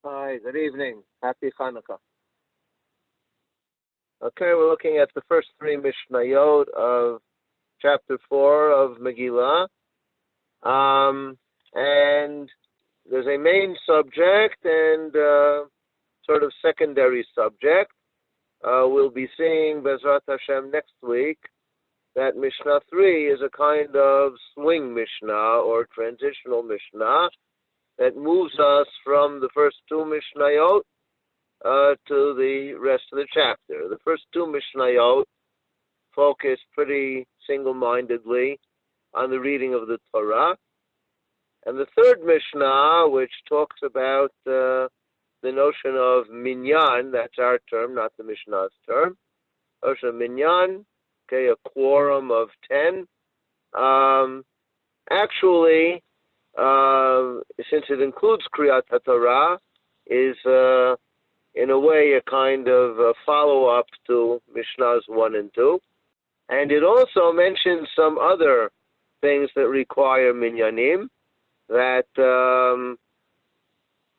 Hi, good evening. Happy Hanukkah. Okay, we're looking at the first three Mishnayot of chapter 4 of Megillah. And there's a main subject and sort of secondary subject. We'll be seeing Bezrat Hashem next week that Mishnah 3 is a kind of swing Mishnah or transitional Mishnah that moves us from the first two Mishnayot to the rest of the chapter. The first two Mishnayot focus pretty single-mindedly on the reading of the Torah. And the third Mishnah, which talks about the notion of minyan, that's our term, not the Mishnah's term, notion of minyan, okay, a quorum of 10. Actually, since it includes Kriyat HaTorah, is in a way a kind of a follow-up to Mishnahs 1 and 2. And it also mentions some other things that require minyanim, that some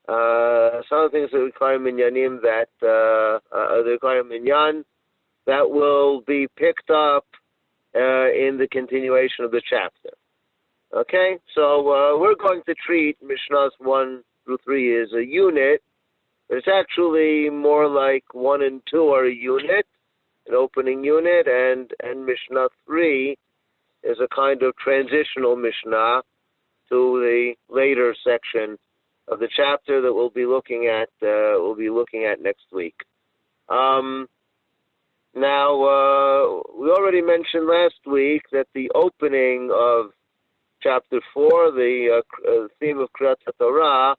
of the things that require minyanim they require minyan that will be picked up in the continuation of the chapter. Okay, so we're going to treat Mishnahs 1 through 3 as a unit. It's actually more like 1 and 2 are a unit, an opening unit, and Mishnah 3 is a kind of transitional Mishnah to the later section of the chapter that we'll be looking at next week. Now, we already mentioned last week that the opening of Chapter 4, the theme of Kriyat HaTorah,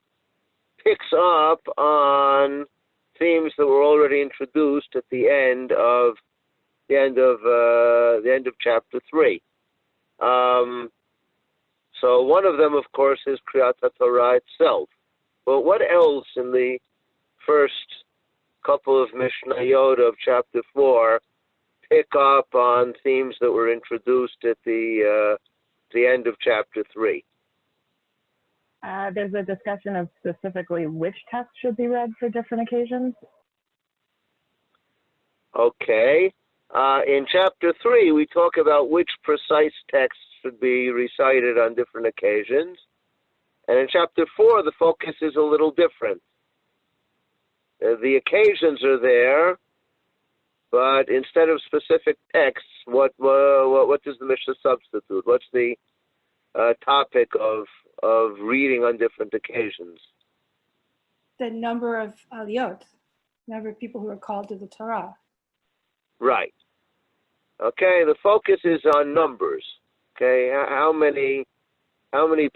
picks up on themes that were already introduced at the end of Chapter 3. So one of them, of course, is Kriyat HaTorah itself. But what else in the first couple of Mishnayot of Chapter 4 pick up on themes that were introduced at the end of Chapter 3? There's a discussion of specifically which text should be read for different occasions. Okay. In Chapter 3, we talk about which precise texts should be recited on different occasions. And in Chapter 4, the focus is a little different. The occasions are there, but instead of specific texts, what does the Mishnah substitute? What's the topic of reading on different occasions? The number of aliyot, number of people who are called to the Torah. Right. Okay, the focus is on numbers. Okay, how many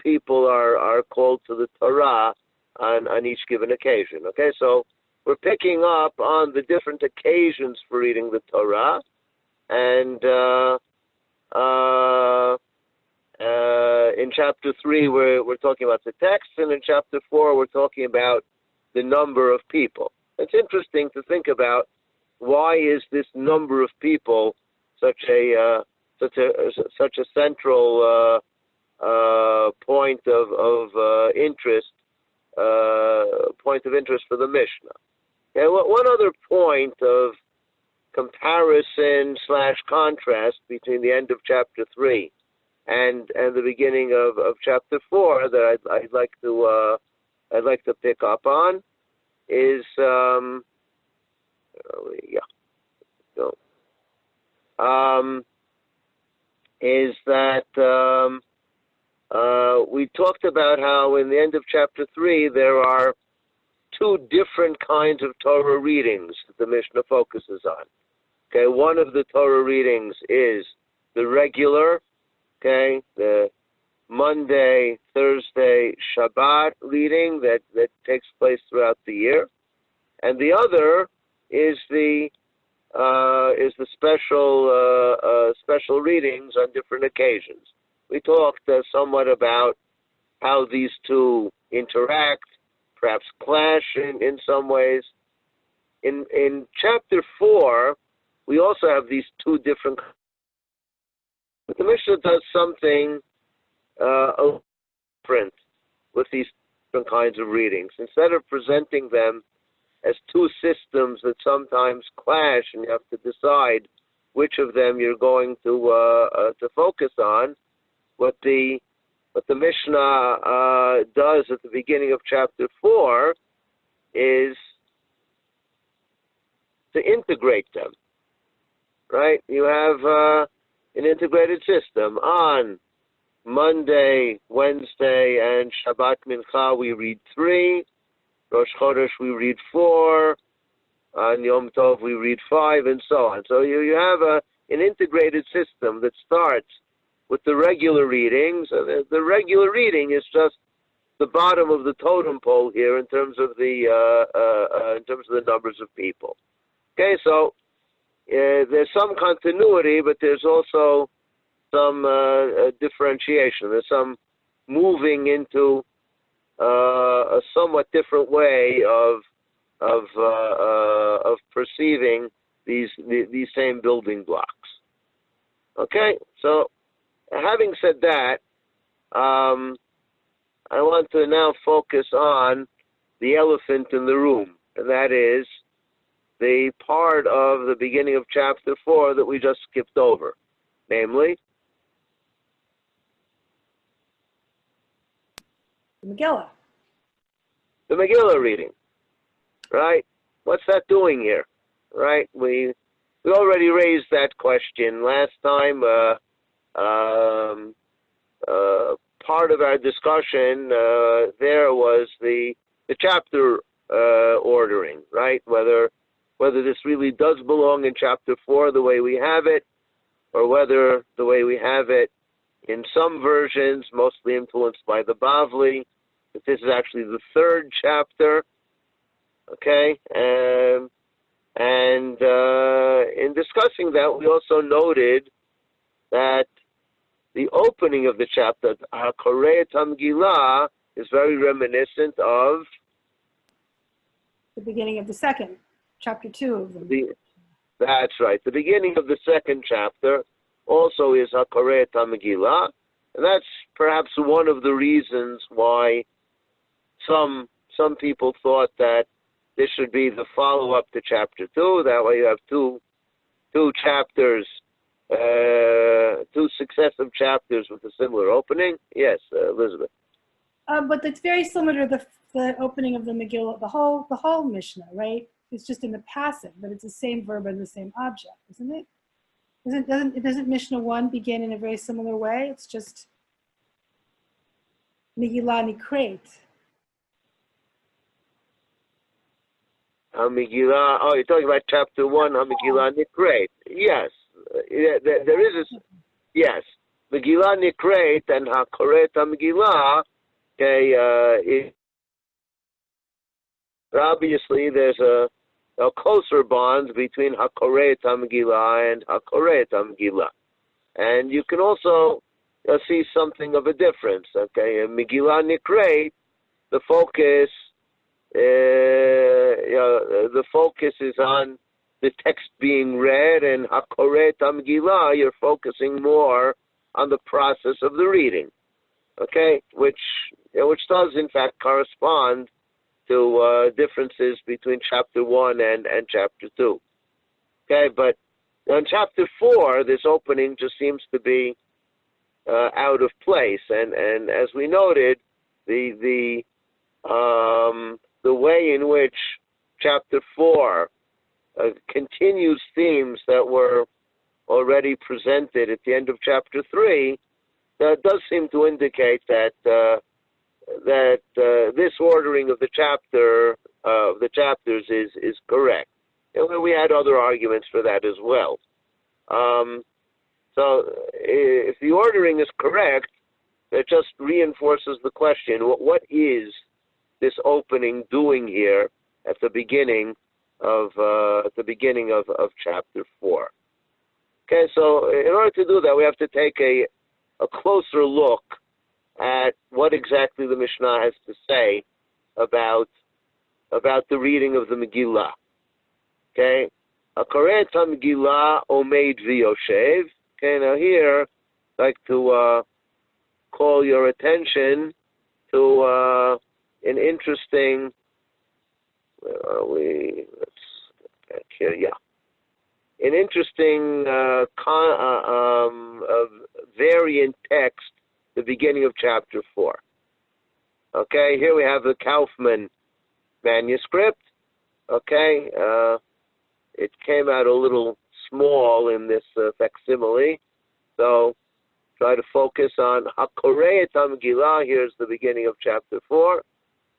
people are called to the Torah on each given occasion? Okay, so we're picking up on the different occasions for reading the Torah, and in Chapter 3 we're talking about the text, and in Chapter 4 we're talking about the number of people. It's interesting to think about why is this number of people such a central point of interest for the Mishnah. And one other point of comparison / contrast between the end of Chapter 3 and the beginning of Chapter 4 that I'd like to pick up on is is that we talked about how in the end of Chapter 3 there are two different kinds of Torah readings that the Mishnah focuses on. Okay, one of the Torah readings is the regular, okay, the Monday, Thursday, Shabbat reading that takes place throughout the year, and the other is the special readings on different occasions. We talked somewhat about how these two interact, perhaps clash in some ways. In Chapter 4, we also have these two different. But the Mishnah does something different with these different kinds of readings. Instead of presenting them as two systems that sometimes clash and you have to decide which of them you're going to focus on, what the Mishnah does at the beginning of chapter 4 is to integrate them, right? You have an integrated system. On Monday, Wednesday, and Shabbat Mincha, we read 3. Rosh Chodesh, we read 4. On Yom Tov, we read 5, and so on. So you have an integrated system that starts with the regular readings. The regular reading is just the bottom of the totem pole here in terms of the numbers of people. Okay, so there's some continuity, but there's also some differentiation. There's some moving into a somewhat different way of perceiving these same building blocks. Okay, so having said that, I want to now focus on the elephant in the room, and that is the part of the beginning of chapter 4 that we just skipped over, namely The Megillah. the Megillah reading, right? What's that doing here, right? We already raised that question last time. Part of our discussion there was the chapter ordering, right? Whether this really does belong in chapter 4 the way we have it, or whether the way we have it in some versions, mostly influenced by the Bavli, that this is actually the 3rd chapter. Okay, and in discussing that, we also noted that the opening of the chapter, Megillat Megillah, is very reminiscent of The beginning of the second, chapter 2 of them. That's right. The beginning of the 2nd chapter also is Megillat Megillah, and that's perhaps one of the reasons why some people thought that this should be the follow-up to chapter 2. That way you have two chapters, 2 successive chapters with a similar opening. Yes, Elizabeth. But it's very similar to the opening of the Megillah, the whole Mishnah, right? It's just in the passive, but it's the same verb and the same object, isn't it? Doesn't Mishnah 1 begin in a very similar way? It's just Megillah Nikret. Megillah. Oh, you're talking about chapter 1, Megillah Nikret. Yes, there is a yes. Megillah Nikret and Megillat Megillah. Okay, obviously there's a closer bond between Megillat Megillah and Megillat Megillah, and you can also see something of a difference. Okay, in Megillah Nikret, the focus is on the text being read, and Megillat Megillah, you're focusing more on the process of the reading. Okay, which does in fact correspond to differences between chapter 1 and chapter 2. Okay, but in chapter 4, this opening just seems to be out of place, and as we noted, the way in which chapter 4 continues themes that were already presented at the end of chapter 3 does seem to indicate that this ordering of the chapters is correct. And we had other arguments for that as well. So if the ordering is correct, it just reinforces the question: what is this opening doing here at the beginning of chapter 4? Okay, so in order to do that, we have to take a closer look at what exactly the Mishnah has to say about the reading of the Megillah. Okay, Megillat Megillah omeid v'yoshev. Okay, now here I'd like to call your attention to an interesting, where are we? Let's get back here, yeah. An interesting variant text, the beginning of chapter 4. Okay, here we have the Kaufman manuscript. Okay, it came out a little small in this facsimile, so try to focus on Hakoreh et HaMegillah. Here's the beginning of chapter 4.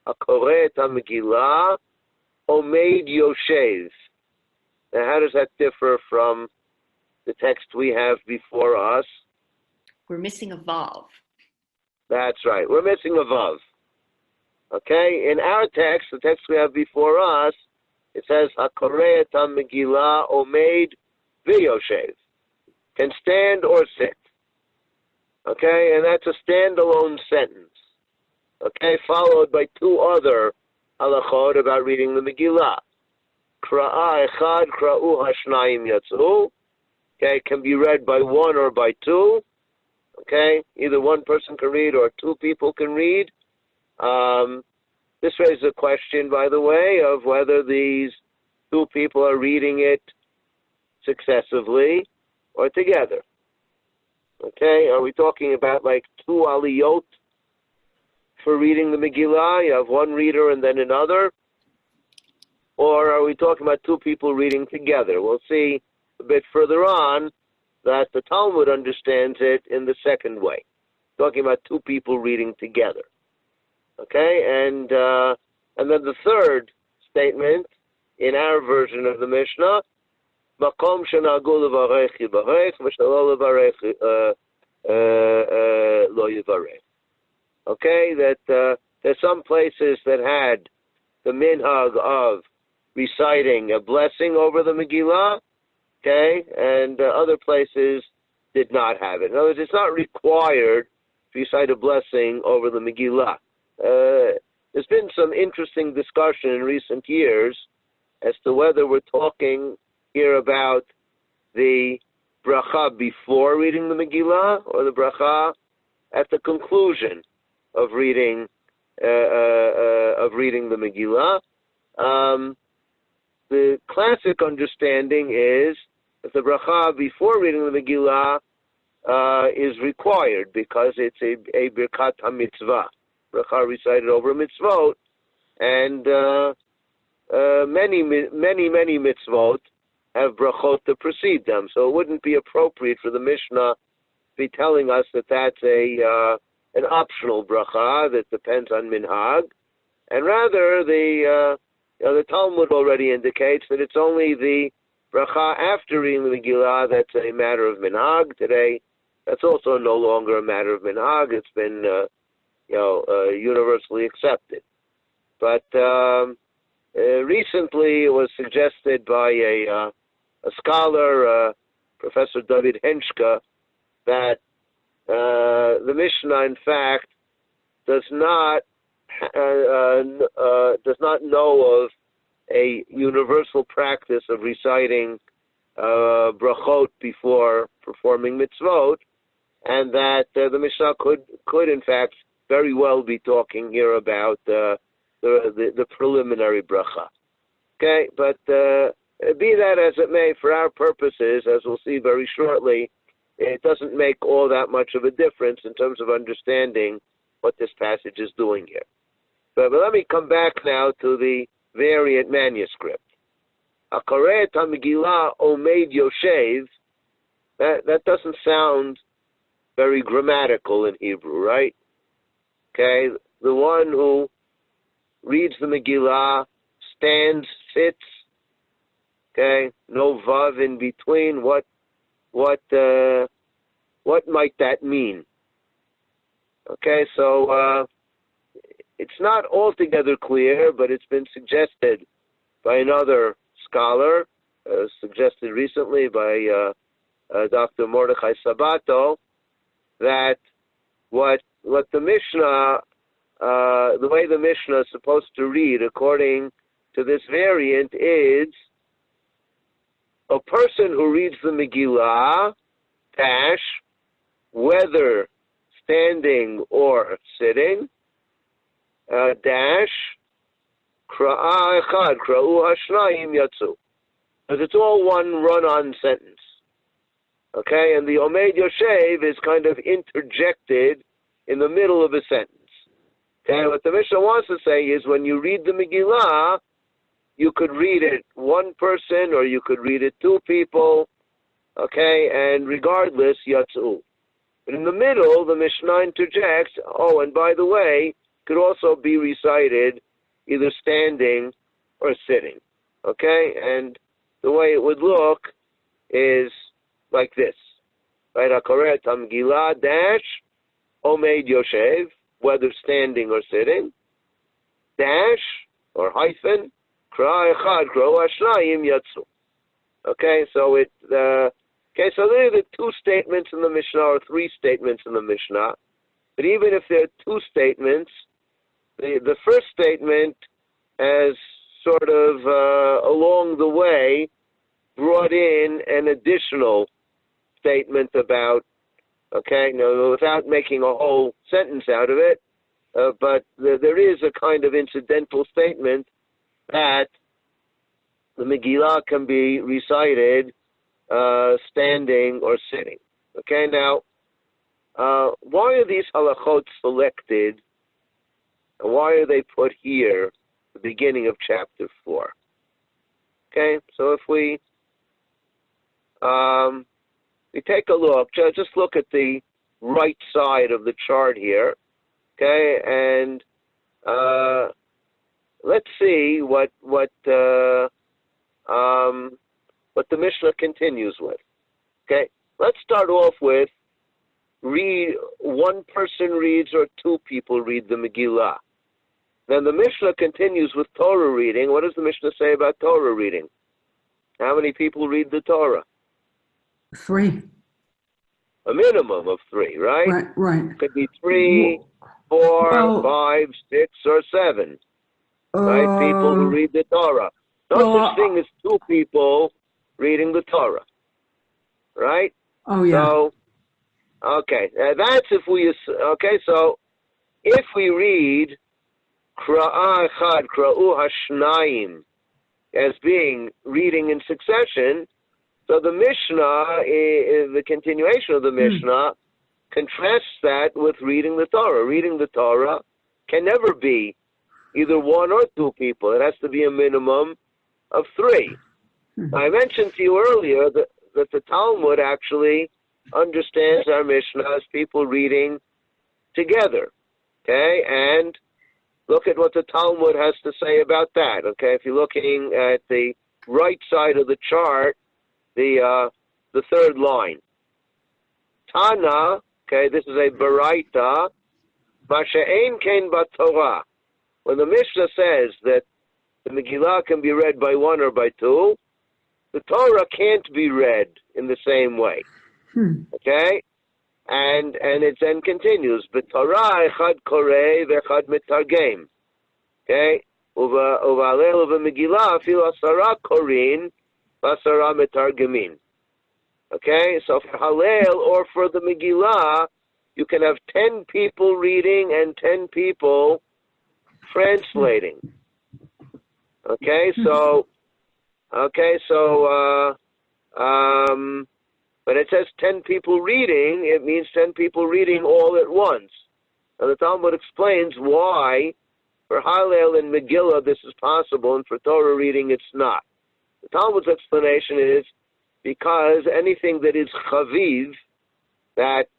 Hakoreh et HaMegillah, Omeid Yoshev. Now, how does that differ from the text we have before us? We're missing a vav. That's right. We're missing a vav. Okay? In our text, the text we have before us, it says, Hakoreh et HaMegillah Omeid V'Yoshev. Can stand or sit. Okay? And that's a standalone sentence. Okay? Followed by two other halachot about reading the Megillah. Kra'ah echad, kra'u hashnayim yatzu. Okay, can be read by one or by two. Okay, either one person can read or two people can read. This raises a question, by the way, of whether these two people are reading it successively or together. Okay, are we talking about like two aliyot for reading the Megillah? You have one reader and then another. Or are we talking about two people reading together? We'll see a bit further on that the Talmud understands it in the second way, talking about two people reading together. Okay, and then the third statement in our version of the Mishnah, Makom shenagu levarech yivarech, v'shelo levarech lo yivarech. Okay, that there's some places that had the minhag of reciting a blessing over the Megillah, okay, and other places did not have it. In other words, it's not required to recite a blessing over the Megillah. There's been some interesting discussion in recent years as to whether we're talking here about the bracha before reading the Megillah or the bracha at the conclusion of reading the Megillah. The classic understanding is that the bracha before reading the Megillah is required because it's a birkat ha-mitzvah, bracha recited over a mitzvot, and many mitzvot have brachot to precede them. So it wouldn't be appropriate for the Mishnah to be telling us that that's an optional bracha that depends on minhag, and rather the Talmud already indicates that it's only the bracha after reading the Megillah that's a matter of minhag. Today, that's also no longer a matter of minhag. It's been, universally accepted. But recently, it was suggested by a scholar, Professor David Henschke, that the Mishnah, in fact, does not know of a universal practice of reciting brachot before performing mitzvot, and that the Mishnah could in fact very well be talking here about the preliminary bracha. Okay, but be that as it may, for our purposes, as we'll see very shortly, it doesn't make all that much of a difference in terms of understanding what this passage is doing here. But let me come back now to the variant manuscript. Hakoreh et HaMegillah Omeid Yoshev, that doesn't sound very grammatical in Hebrew, right? Okay, the one who reads the Megillah stands, sits, okay, no vav in between. What might that mean? Okay, so it's not altogether clear, but it's been suggested by another scholar, suggested recently by Dr. Mordechai Sabato, that what the Mishnah, the way the Mishnah is supposed to read according to this variant is a person who reads the Megillah, whether standing or sitting, dash, kra'ah echad, kra'u hashnayim yatsu. Because it's all one run-on sentence. Okay, and the Omed Yoshev is kind of interjected in the middle of a sentence. Okay, what the Mishnah wants to say is when you read the Megillah, you could read it one person or you could read it two people, okay, and regardless, yatsu. But in the middle, the Mishnah interjects, oh, and by the way, it could also be recited either standing or sitting, okay? And the way it would look is like this, right? HaKoreh Megillah dash Omed Yoshev, whether standing or sitting, dash or hyphen, Kra'ah echad, kra'u hashnayim yatsu. Okay, so so there are the two statements in the Mishnah or three statements in the Mishnah. But even if there are two statements, the first statement has sort of along the way brought in an additional statement about, okay, no, without making a whole sentence out of it, but there is a kind of incidental statement that the Megillah can be recited standing or sitting. Okay, now, why are these halachot selected, and why are they put here at the beginning of chapter 4? Okay, so if we take a look, just look at the right side of the chart here, okay, and let's see what the Mishnah continues with. Okay, let's start off with one person reads or two people read the Megillah. Then the Mishnah continues with Torah reading. What does the Mishnah say about Torah reading? How many people read the Torah? 3. A minimum of 3, right? Right. Could be 3, 4, 5, 6, or 7. Right? People who read the Torah. No such thing as 2 people reading the Torah. Right? Oh, yeah. So, okay. That's if we, okay, so if we read Kra'ah echad, kra'u hashnayim as being reading in succession, so the Mishnah, the continuation of the Mishnah, contrasts that with reading the Torah. Reading the Torah can never be either 1 or 2 people. It has to be a minimum of 3. I mentioned to you earlier that the Talmud actually understands our Mishnah as people reading together. Okay, and look at what the Talmud has to say about that. Okay, if you're looking at the right side of the chart, the third line. Tana, okay, this is a baraita, masha'ein kein b'Torah. When the Mishnah says that the Megillah can be read by 1 or by 2, the Torah can't be read in the same way. Okay? And it then continues, b'Torah echad koreh v'echad metargem. Okay? Uvalel v'Megillah afilu 10 korin v'asara metargemin. Okay? So for Hallel or for the Megillah, you can have 10 people reading and 10 people translating. Okay? When it says 10 people reading, it means 10 people reading all at once. And the Talmud explains why for Hallel and Megillah this is possible, and for Torah reading it's not. The Talmud's explanation is because anything that is chaviv, that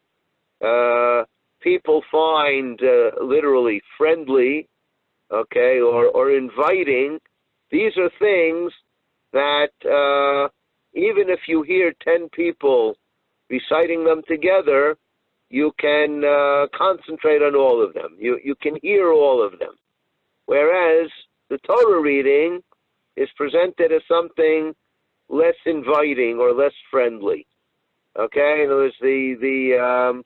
people find literally friendly, okay, or inviting, these are things that even if you hear 10 people reciting them together, you can concentrate on all of them. You can hear all of them. Whereas the Torah reading is presented as something less inviting or less friendly. Okay, in other words, the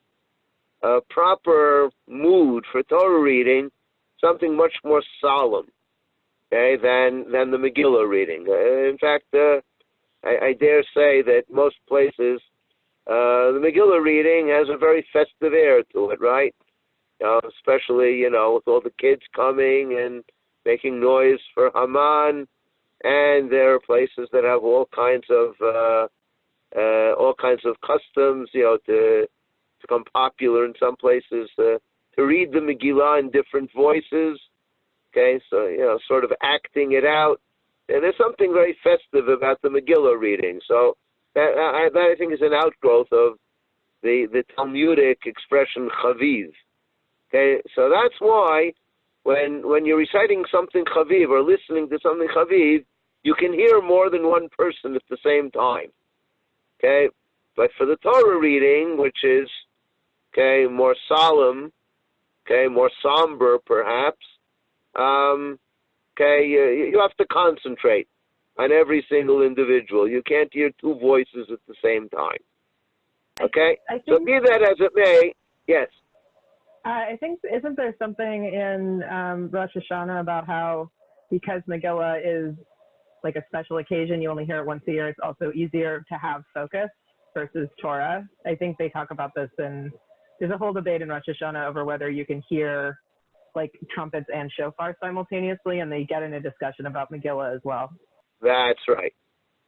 proper mood for Torah reading, something much more solemn, okay, than the Megillah reading. In fact, I dare say that most places, the Megillah reading has a very festive air to it, right? especially, with all the kids coming and making noise for Haman. And there are places that have all kinds of customs, to become popular in some places, to read the Megillah in different voices. Okay, so, sort of acting it out. And there's something very festive about the Megillah reading. So that I think is an outgrowth of the Talmudic expression chaviv. Okay, so that's why when you're reciting something chaviv or listening to something chaviv, you can hear more than one person at the same time. Okay, but for the Torah reading, which is more solemn, more somber perhaps, you have to concentrate on every single individual. You can't hear two voices at the same time. Okay, so be that as it may, yes. I think, isn't there something in Rosh Hashanah about how, because Megillah is like a special occasion, you only hear it once a year, it's also easier to have focus versus Torah? I think they talk about this, and there's a whole debate in Rosh Hashanah over whether you can hear like trumpets and shofar simultaneously, and they get in a discussion about Megillah as well. That's right.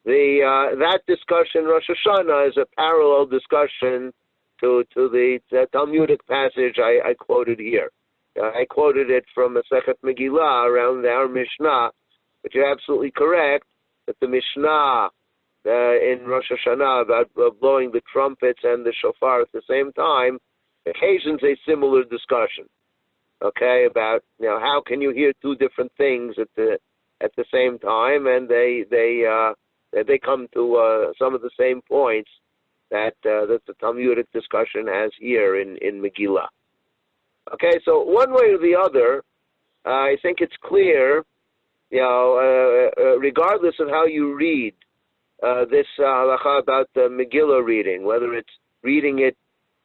That discussion, Rosh Hashanah, is a parallel discussion to the Talmudic passage I quoted here. I quoted it from Massekhet Megillah around our Mishnah, but you're absolutely correct that the Mishnah in Rosh Hashanah about blowing the trumpets and the shofar at the same time occasions a similar discussion. Okay, about how can you hear two different things at the same time, and they come to some of the same points that the Talmudic discussion has here in Megillah. Okay, so one way or the other, I think it's clear, regardless of how you read this halacha about the Megillah reading, whether it's reading it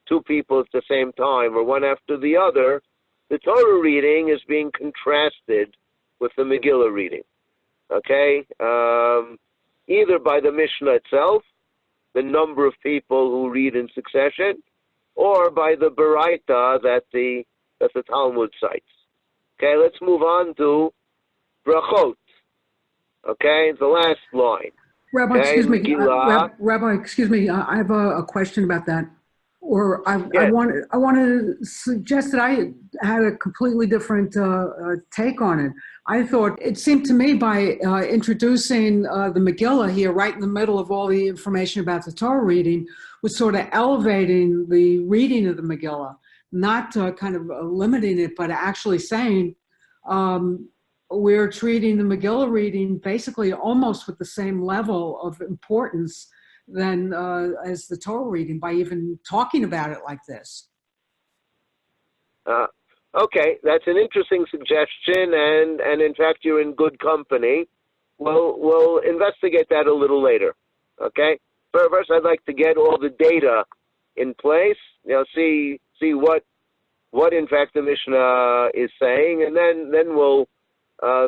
two people at the same time or one after the other, the Torah reading is being contrasted with the Megillah reading. Okay, either by the Mishnah itself, the number of people who read in succession, or by the Baraita that the Talmud cites. Okay, let's move on to brachot. Okay, the last line. Rabbi, okay, excuse me. Megillah. Rabbi, excuse me. I have a question about that. Or I Yes. want to suggest that I had a completely different take on it. I thought it seemed to me by introducing the Megillah here right in the middle of all the information about the Torah reading was sort of elevating the reading of the Megillah, not kind of limiting it, but actually saying we're treating the Megillah reading basically almost with the same level of importance than as the Torah reading by even talking about it like this. Okay, that's an interesting suggestion, and in fact, you're in good company. We'll investigate that a little later. Okay. First, I'd like to get all the data in place. See what in fact the Mishnah is saying, and then we'll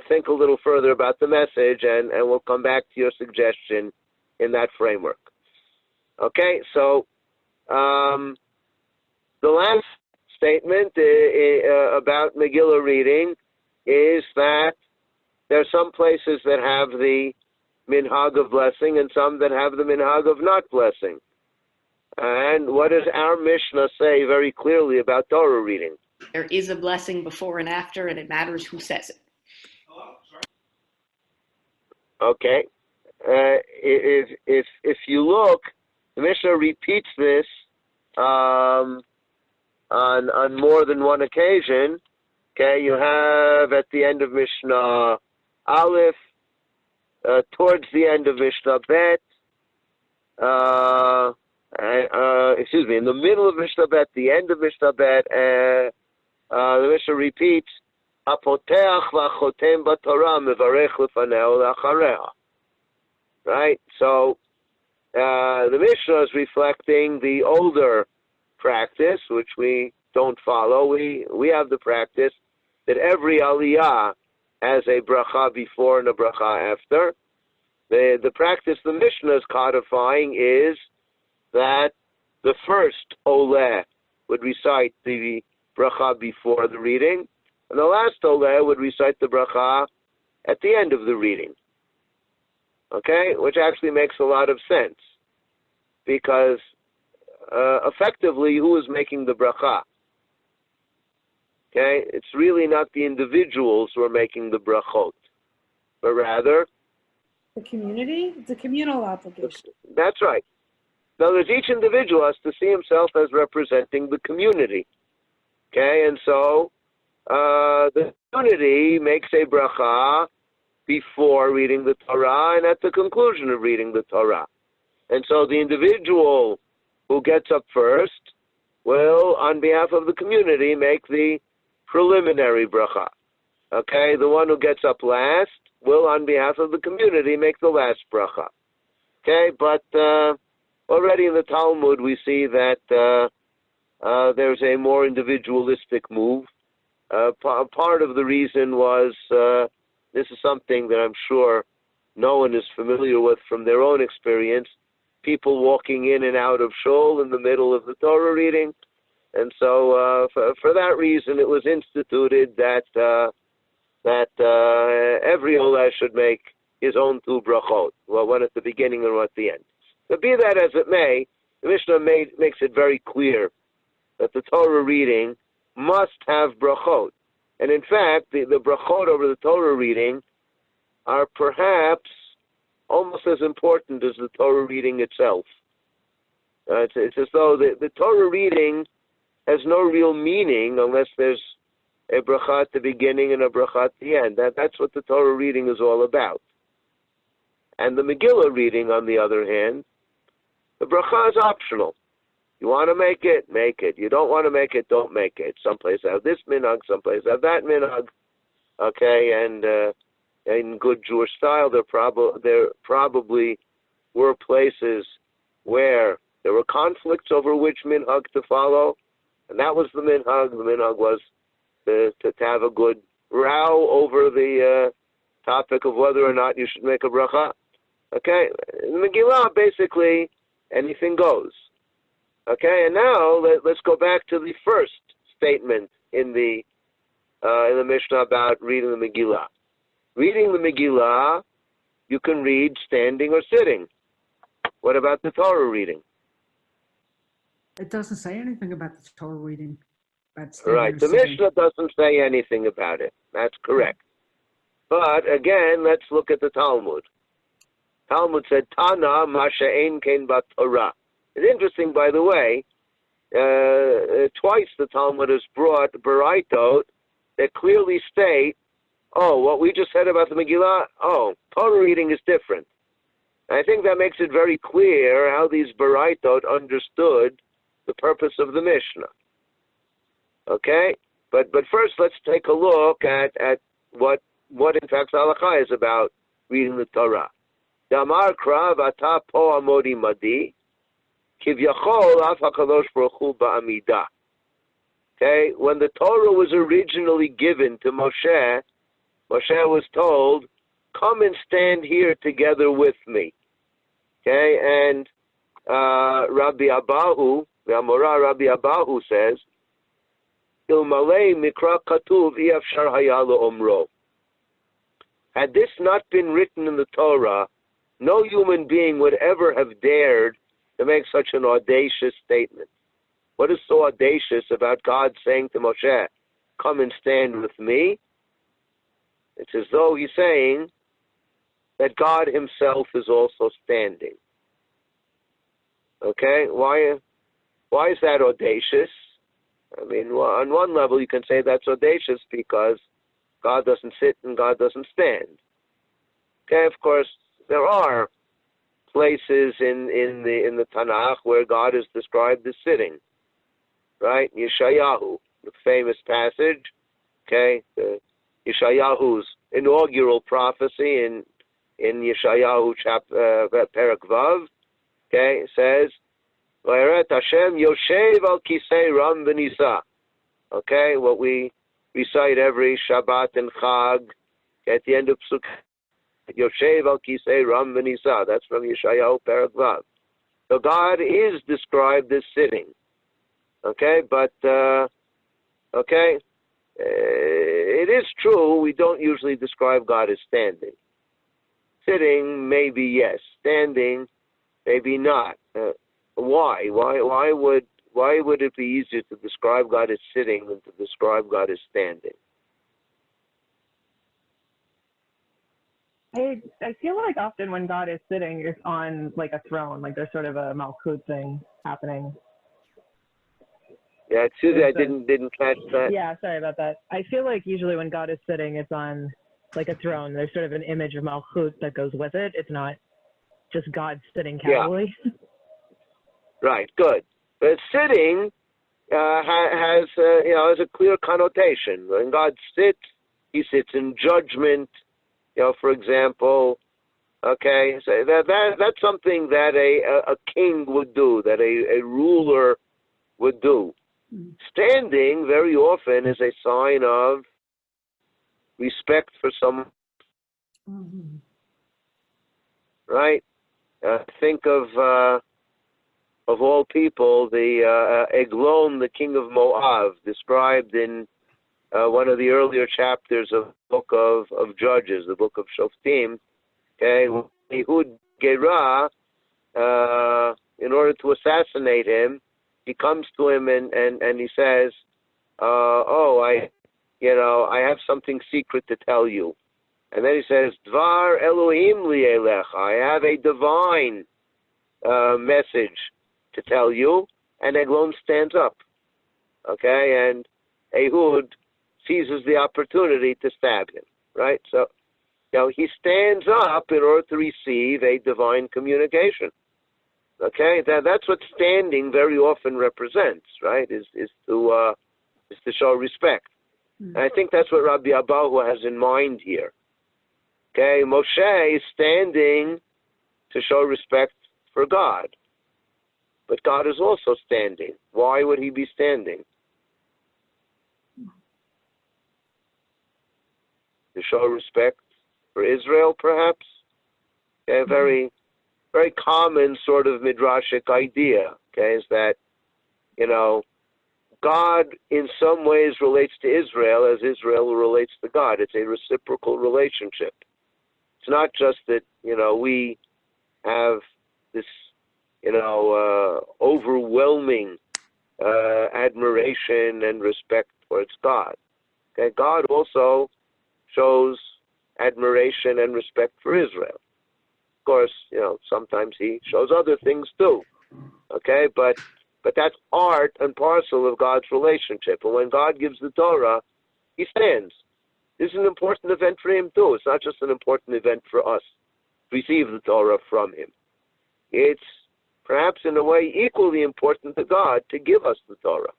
think a little further about the message, and we'll come back to your suggestion in that framework. Okay, so the last statement about Megillah reading is that there are some places that have the minhag of blessing and some that have the minhag of not blessing. And what does our Mishnah say very clearly about Torah reading? There is a blessing before and after, and it matters who says it. Okay. If you look, the Mishnah repeats this on more than one occasion. Okay, you have at the end of Mishnah Aleph, towards the end of Mishnah Bet, in the middle of Mishnah Bet, the end of Mishnah Bet, the Mishnah repeats, Hapoteach v'achotem b'Torah mevarech lefaneo le'achareha. Right? So, the Mishnah is reflecting the older practice, which we don't follow. We have the practice that every aliyah has a bracha before and a bracha after. The practice the Mishnah is codifying is that the first oleh would recite the bracha before the reading, and the last Oleh would recite the bracha at the end of the reading. Okay, which actually makes a lot of sense, because effectively, who is making the bracha? Okay, it's really not the individuals who are making the brachot, but rather The community? It's a communal obligation. that's right. In other words, each individual has to see himself as representing the community. Okay, and so the community makes a bracha before reading the Torah and at the conclusion of reading the Torah. And so the individual who gets up first will, on behalf of the community, make the preliminary bracha. Okay, the one who gets up last will, on behalf of the community, make the last bracha. Okay, but already in the Talmud we see that there's a more individualistic move. Part of the reason was, this is something that I'm sure no one is familiar with from their own experience, people walking in and out of shul in the middle of the Torah reading. And so for that reason, it was instituted that every Oleh should make his own two brachot, well, one at the beginning and one at the end. But be that as it may, the Mishnah makes it very clear that the Torah reading must have brachot. And in fact, the brachot over the Torah reading are perhaps almost as important as the Torah reading itself. It's as though the Torah reading has no real meaning unless there's a bracha at the beginning and a bracha at the end. That's what the Torah reading is all about. And the Megillah reading, on the other hand, the bracha is optional. You want to make it, make it. You don't want to make it, don't make it. Some places have this minhag, some places have that minhag. Okay, and in good Jewish style, there probably were places where there were conflicts over which minhag to follow, and that was the minhag. The minhag was to have a good row over the topic of whether or not you should make a bracha. Okay, in Megillah, basically, anything goes. Okay, and now let's go back to the first statement in the Mishnah about reading the Megillah. Reading the Megillah, you can read standing or sitting. What about the Torah reading? It doesn't say anything about the Torah reading. Right, the Mishnah doesn't say anything about it. That's correct. But again, let's look at the Talmud. Talmud said, Tana ma she'ein kein b'Torah. It's interesting, by the way, twice the Talmud has brought baraitot that clearly state, oh, what we just said about the Megillah, Torah reading is different. And I think that makes it very clear how these baraitot understood the purpose of the Mishnah. Okay? But first, let's take a look at what in fact halakha is about reading the Torah. Damar krav ata po amodi madi. Okay, when the Torah was originally given to Moshe, Moshe was told, come and stand here together with me. Okay, and Rabbi Abahu, the Amora Rabbi Abahu says, Ilmalei mikra katuv iafshar hayalo omro. Had this not been written in the Torah, no human being would ever have dared to make such an audacious statement. What is so audacious about God saying to Moshe, come and stand with me? It's as though he's saying that God himself is also standing. Okay, why is that audacious? I mean, on one level you can say that's audacious because God doesn't sit and God doesn't stand. Okay, of course, there are places in the Tanakh where God is described as sitting, right? Yeshayahu, the famous passage, okay, Yeshayahu's inaugural prophecy in Yeshayahu chapter Perek Vav, okay, says, Vayeret Hashem Yoshev al Kisei Ram V'Nisa. Okay, what we recite every Shabbat and Chag at the end of Sukkot. Yoshev al Kisei Ram V'Nisa. That's from Yeshayahu Perek Vav. So God is described as sitting. Okay, but Okay? It is true, we don't usually describe God as standing. Sitting, maybe yes. Standing, maybe not. Why? Why would it be easier to describe God as sitting than to describe God as standing? I feel like often when God is sitting, it's on like a throne, like there's sort of a malchut thing happening. Yeah, Susie, I didn't catch that. Yeah, sorry about that. I feel like usually when God is sitting, it's on like a throne. There's sort of an image of malchut that goes with it. It's not just God sitting casually. Yeah. Right, good. But sitting has a clear connotation. When God sits, he sits in judgment. For example, okay, so that's something that a king would do, that a ruler would do. Standing very often is a sign of respect for someone. Mm-hmm. Right? Think of all people, the Eglon, the king of Moab, described in one of the earlier chapters of the book of Judges, the book of Shoftim. Okay, Ehud Gerah, in order to assassinate him, he comes to him and he says, I have something secret to tell you. And then he says, Dvar Elohim li elecha, I have a divine message to tell you. And Eglon stands up. Okay, and Ehud seizes the opportunity to stab him, right? So, he stands up in order to receive a divine communication. Okay, that's what standing very often represents, right? Is to show respect. And I think that's what Rabbi Abahu has in mind here. Okay, Moshe is standing to show respect for God, but God is also standing. Why would he be standing? To show respect for Israel, perhaps? A very, very common sort of midrashic idea, okay, is that, God in some ways relates to Israel as Israel relates to God. It's a reciprocal relationship. It's not just that, we have this, overwhelming admiration and respect towards God. Okay, God also shows admiration and respect for Israel. Of course, sometimes he shows other things too. Okay, but that's part and parcel of God's relationship. And when God gives the Torah, he stands. This is an important event for him too. It's not just an important event for us to receive the Torah from him. It's perhaps in a way equally important to God to give us the Torah.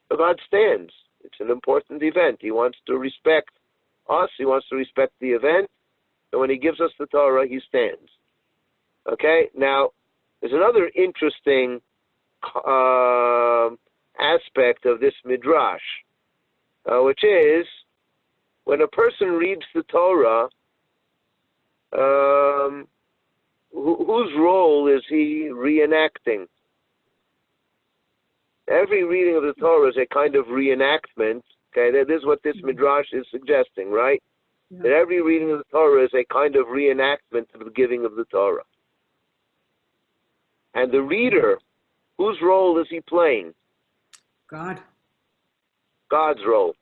So God stands. It's an important event. He wants to respect us. He wants to respect the event. And when he gives us the Torah, he stands. Okay? Now, there's another interesting aspect of this midrash, which is when a person reads the Torah, whose role is he reenacting? Every reading of the Torah is a kind of reenactment. Okay, this is what this midrash is suggesting, right? Yeah. That every reading of the Torah is a kind of reenactment of the giving of the Torah. And the reader, whose role is he playing? God. God's role.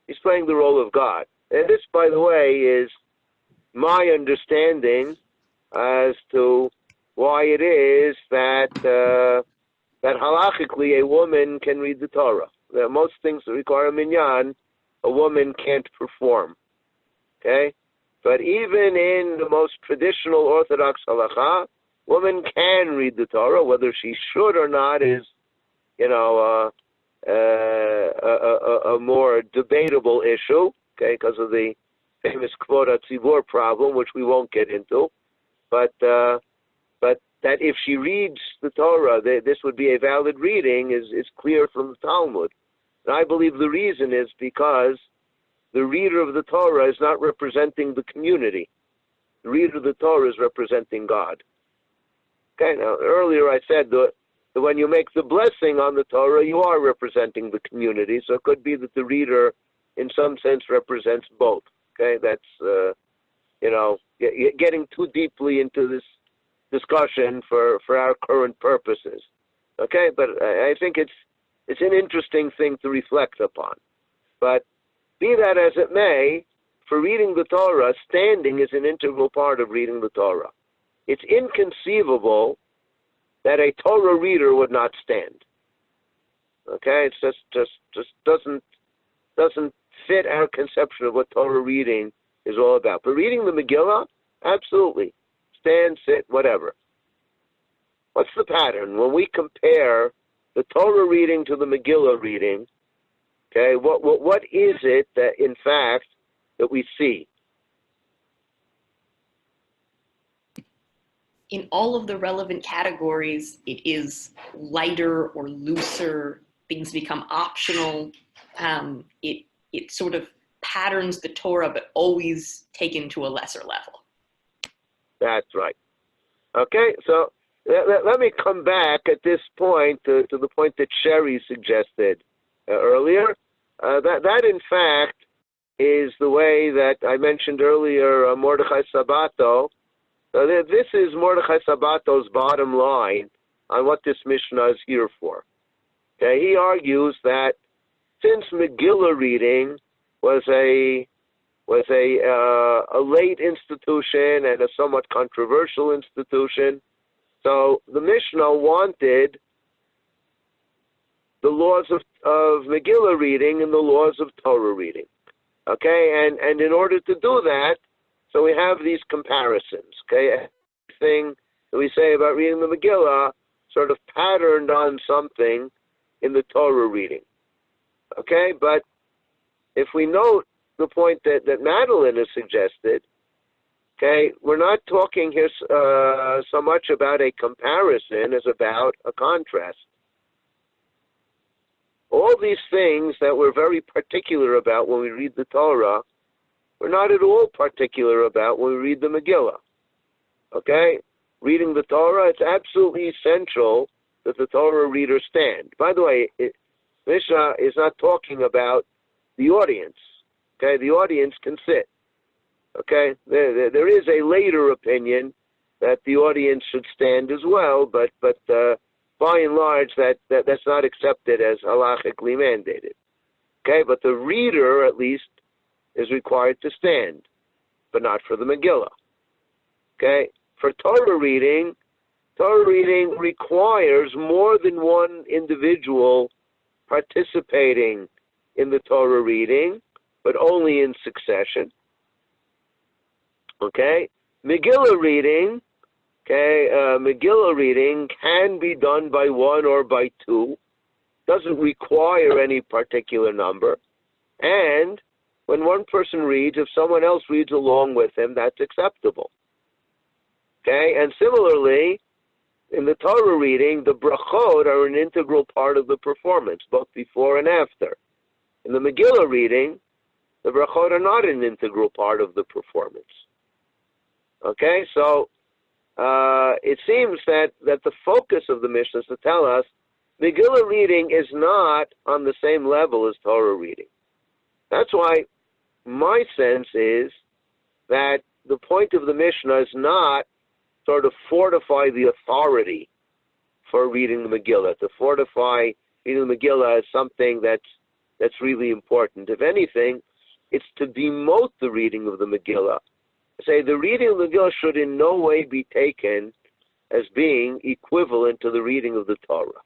He's playing the role of God. And this, by the way, is my understanding as to why it is that that halachically a woman can read the Torah. There are most things that require a minyan, a woman can't perform. Okay? But even in the most traditional Orthodox halacha, woman can read the Torah. Whether she should or not is, a more debatable issue, okay, because of the famous kvod hatzibur problem, which we won't get into. But that if she reads the Torah, this would be a valid reading is clear from the Talmud. And I believe the reason is because the reader of the Torah is not representing the community. The reader of the Torah is representing God. Okay, now earlier I said that when you make the blessing on the Torah, you are representing the community. So it could be that the reader, in some sense, represents both. Okay, that's getting too deeply into this discussion for our current purposes. Okay, but I think it's an interesting thing to reflect upon. But be that as it may, for reading the Torah, standing is an integral part of reading the Torah. It's inconceivable that a Torah reader would not stand. Okay, it just doesn't fit our conception of what Torah reading is all about. But reading the Megillah, absolutely, stand, sit, whatever. What's the pattern when we compare the Torah reading to the Megillah reading? Okay, what is it that in fact that we see? In all of the relevant categories, it is lighter or looser. Things become optional. It sort of patterns the Torah, but always taken to a lesser level. That's right. Okay, so let me come back at this point to the point that Sherry suggested earlier. That in fact is the way that I mentioned earlier, Mordechai Sabato. This is Mordechai Sabato's bottom line on what this Mishnah is here for. Okay, he argues that since Megillah reading was a late institution and a somewhat controversial institution, so the Mishnah wanted the laws of Megillah reading and the laws of Torah reading. Okay, and in order to do that, so we have these comparisons. Okay, everything that we say about reading the Megillah sort of patterned on something in the Torah reading. Okay, but if we note the point that Madeline has suggested, okay, we're not talking here so much about a comparison as about a contrast. All these things that we're very particular about when we read the Torah, we're not at all particular about when we read the Megillah. Okay? Reading the Torah, it's absolutely essential that the Torah reader stand. By the way, Mishnah is not talking about the audience. Okay? The audience can sit. Okay? There is a later opinion that the audience should stand as well, but by and large, that's not accepted as halachically mandated. Okay, but the reader, at least, is required to stand, but not for the Megillah. Okay, for Torah reading requires more than one individual participating in the Torah reading, but only in succession. Okay, Megillah reading can be done by one or by two, doesn't require any particular number, and when one person reads, if someone else reads along with him, that's acceptable. Okay, and similarly, in the Torah reading, the brachot are an integral part of the performance, both before and after. In the Megillah reading, the brachot are not an integral part of the performance. Okay, so it seems that the focus of the Mishnah is to tell us Megillah reading is not on the same level as Torah reading. That's why my sense is that the point of the Mishnah is not sort of fortify the authority for reading the Megillah, to fortify reading the Megillah as something that's really important. If anything, it's to demote the reading of the Megillah. Say the reading of the Megillah should in no way be taken as being equivalent to the reading of the Torah.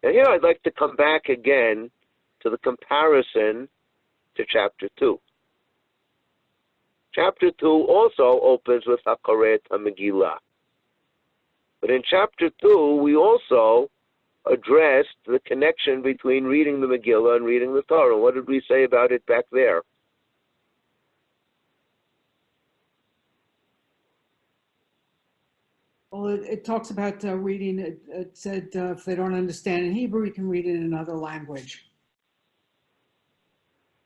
And here I'd like to come back again to the comparison to chapter 2. Chapter 2 also opens with Hakoret HaMegillah. But in chapter 2, we also addressed the connection between reading the Megillah and reading the Torah. What did we say about it back there? Well, it talks about reading. It said if they don't understand in Hebrew, you can read it in another language.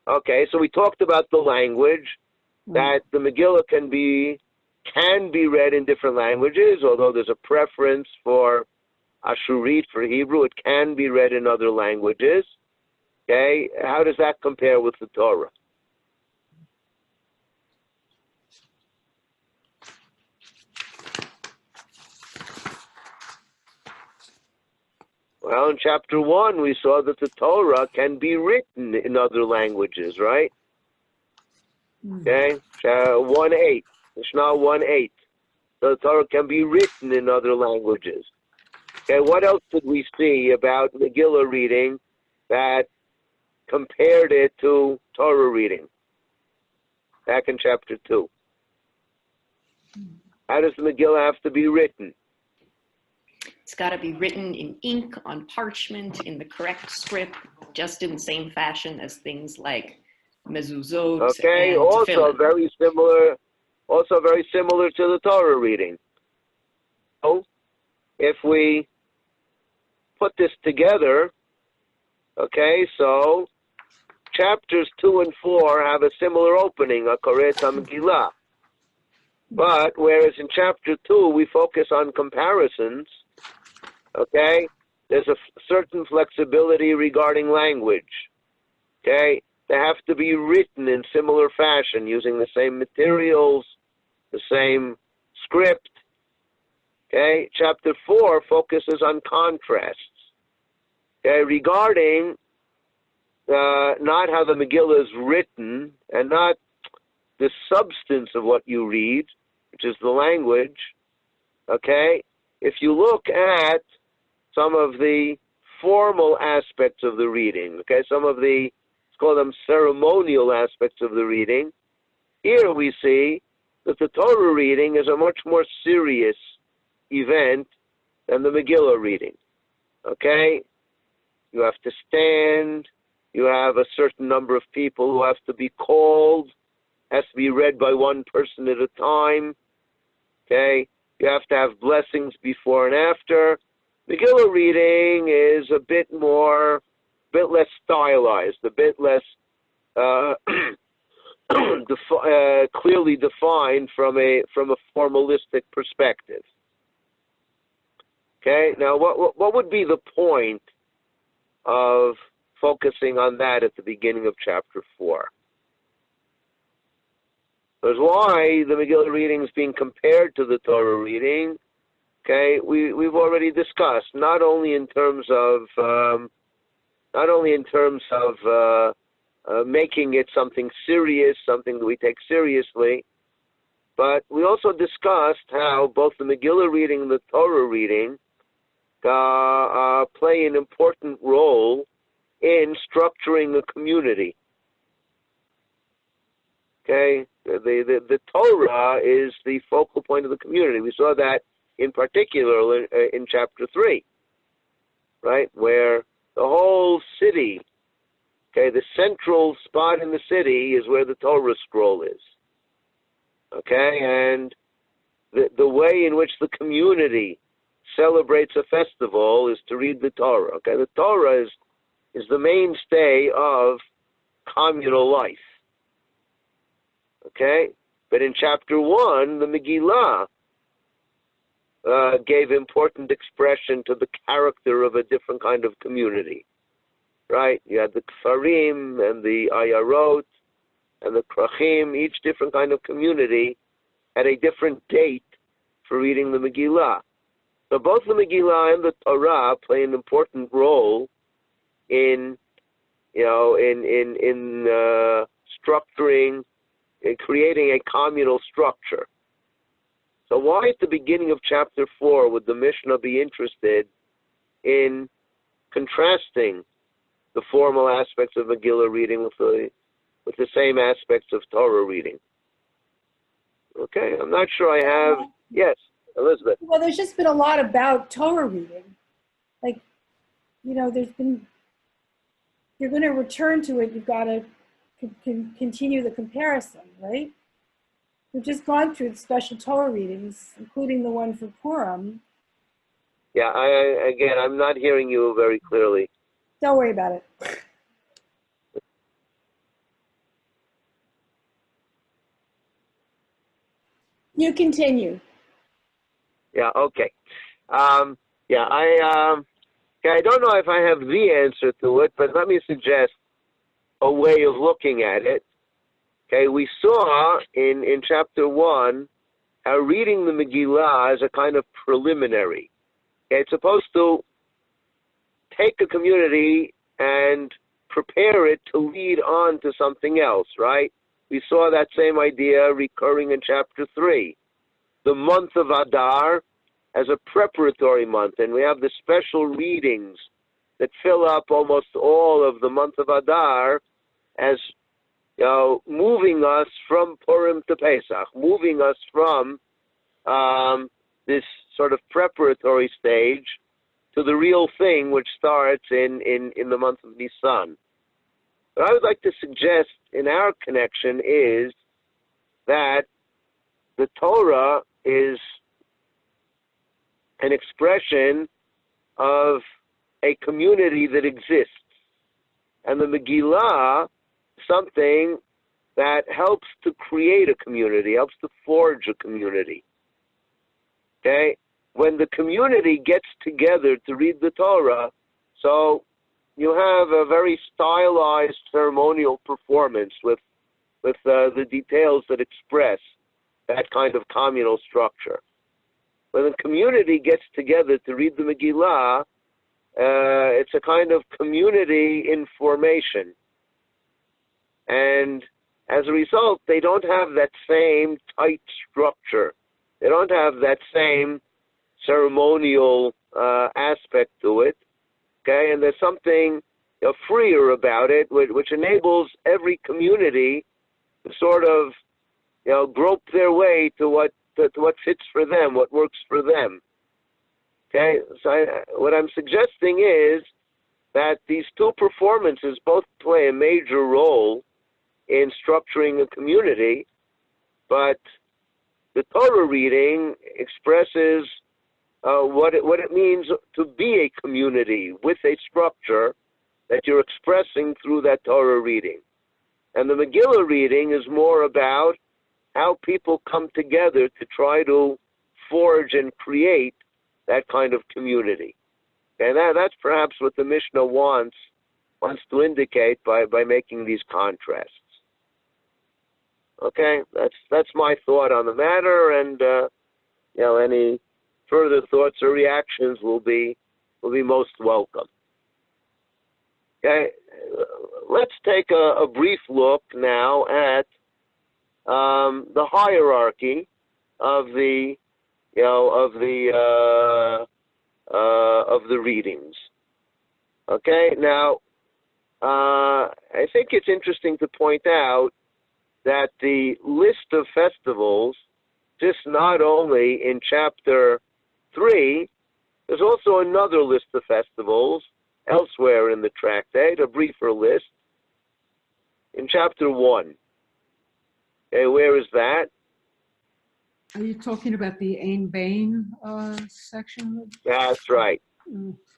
Okay, so we talked about the language, that the Megillah can be read in different languages, although there's a preference for Ashurit for Hebrew. It can be read in other languages. Okay, how does that compare with the Torah? Well, in chapter 1, we saw that the Torah can be written in other languages, right? Okay, 1:8, Mishnah 1:8. So the Torah can be written in other languages. Okay, what else did we see about Megillah reading that compared it to Torah reading? Back in chapter 2. How does the Megillah have to be written? It's got to be written in ink on parchment in the correct script, just in the same fashion as things like mezuzot Okay, and also tefillin. very similar to the Torah reading. So, if we put this together, okay, so chapters 2 and 4 have a similar opening, a Koret Megillah. But whereas in chapter 2 we focus on comparisons, okay, there's a certain flexibility regarding language. Okay, they have to be written in similar fashion using the same materials, the same script. Okay, chapter 4 focuses on contrasts. Okay, regarding not how the Megillah is written and not the substance of what you read, which is the language. Okay, if you look at some of the formal aspects of the reading, okay, some of the, let's call them ceremonial aspects of the reading, here we see that the Torah reading is a much more serious event than the Megillah reading. Okay, you have to stand, you have a certain number of people who have to be called, has to be read by one person at a time. Okay, you have to have blessings before and after. Megillah reading is a bit less stylized, a bit less clearly defined from a formalistic perspective. Okay, now what would be the point of focusing on that at the beginning of chapter 4? That's why the Megillah reading is being compared to the Torah reading. Okay, we've already discussed not only in terms of making it something serious, something that we take seriously, but we also discussed how both the Megillah reading and the Torah reading play an important role in structuring a community. Okay, the Torah is the focal point of the community. We saw that in particular in chapter 3, right, where the whole city, okay, the central spot in the city is where the Torah scroll is. Okay, and the way in which the community celebrates a festival is to read the Torah. Okay, the Torah is the mainstay of communal life. Okay, but in chapter 1, the Megillah gave important expression to the character of a different kind of community. Right? You had the Kfarim and the Ayarot and the Krachim, each different kind of community had a different date for reading the Megillah. So both the Megillah and the Torah play an important role in structuring and creating a communal structure. So why at the beginning of chapter 4 would the Mishnah be interested in contrasting the formal aspects of Megillah reading with the same aspects of Torah reading? Okay, I'm not sure I have. Yes, Elizabeth. Well, there's just been a lot about Torah reading. Like, there's been, you're going to return to it, you've got to continue the comparison, right? We've just gone through the special Torah readings, including the one for Purim. Yeah, I'm not hearing you very clearly. Don't worry about it. You continue. Yeah, okay. Yeah, I don't know if I have the answer to it, but let me suggest a way of looking at it. Okay, we saw in chapter 1 how reading the Megillah is a kind of preliminary. Okay, it's supposed to take a community and prepare it to lead on to something else, right? We saw that same idea recurring in chapter 3. The month of Adar as a preparatory month, and we have the special readings that fill up almost all of the month of Adar as, you know, moving us from Purim to Pesach, moving us from this sort of preparatory stage to the real thing, which starts in the month of Nisan. What I would like to suggest in our connection is that the Torah is an expression of a community that exists, and the Megillah something that helps to create a community, helps to forge a community. Okay? When the community gets together to read the Torah, so you have a very stylized ceremonial performance with the details that express that kind of communal structure. When the community gets together to read the Megillah, it's a kind of community in formation. And as a result, they don't have that same tight structure. They don't have that same ceremonial aspect to it. Okay, and there's something, you know, freer about it, which enables every community to sort of, you know, grope their way to what fits for them, what works for them. Okay, so what I'm suggesting is that these two performances both play a major role in structuring a community, but the Torah reading expresses what it means to be a community with a structure that you're expressing through that Torah reading. And the Megillah reading is more about how people come together to try to forge and create that kind of community. And that's perhaps what the Mishnah wants to indicate by making these contrasts. Okay, that's my thought on the matter, and you know, any further thoughts or reactions will be most welcome. Okay, let's take a brief look now at the hierarchy of the readings. Okay, now I think it's interesting to point out that the list of festivals, just not only in chapter 3, there's also another list of festivals elsewhere in the tractate, a briefer list, in chapter 1. Okay, where is that? Are you talking about the Ein Bain section? That's right.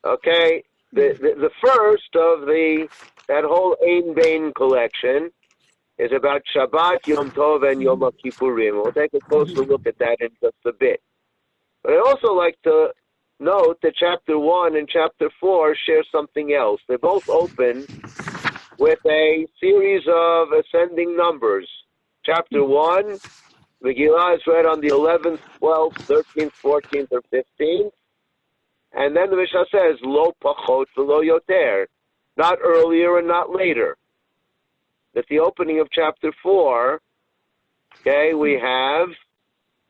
Okay, the first of that whole Ein Bain collection is about Shabbat, Yom Tov, and Yom Kippurim. We'll take a closer look at that in just a bit. But I'd also like to note that chapter 1 and chapter 4 share something else. They both open with a series of ascending numbers. Chapter 1, Megillah is read on the 11th, 12th, 13th, 14th, or 15th. And then the Mishnah says, Lo pachot v'lo yoter, not earlier and not later. At the opening of chapter 4, okay, we have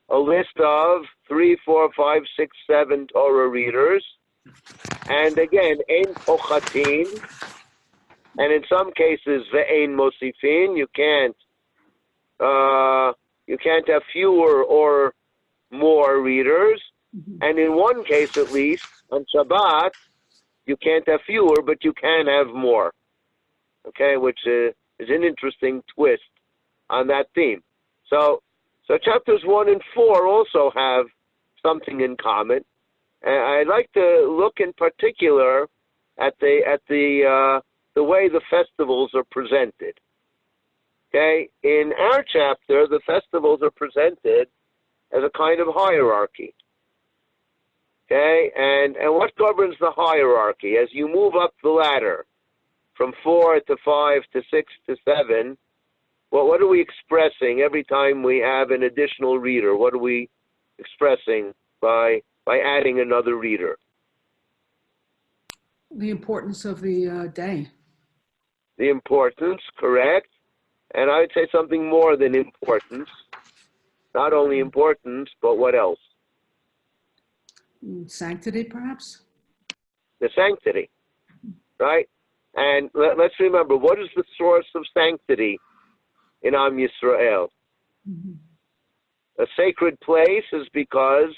a list of 3, 4, 5, 6, 7 Torah readers. And again, ein pochatin, and in some cases, ve'ein mosifin. You can't have fewer or more readers. And in one case, at least, on Shabbat, you can't have fewer, but you can have more. Okay, which is an interesting twist on that theme. So chapters 1 and 4 also have something in common. And I'd like to look in particular at the way the festivals are presented. Okay, in our chapter, the festivals are presented as a kind of hierarchy. Okay, and what governs the hierarchy? As you move up the ladder from 4 to 5 to 6 to 7, well, what are we expressing every time we have an additional reader? What are we expressing by adding another reader? The importance of the day. The importance, correct. And I would say something more than importance. Not only importance, but what else? Sanctity, perhaps? The sanctity, right? And let's remember, what is the source of sanctity in Am Yisrael? A sacred place is because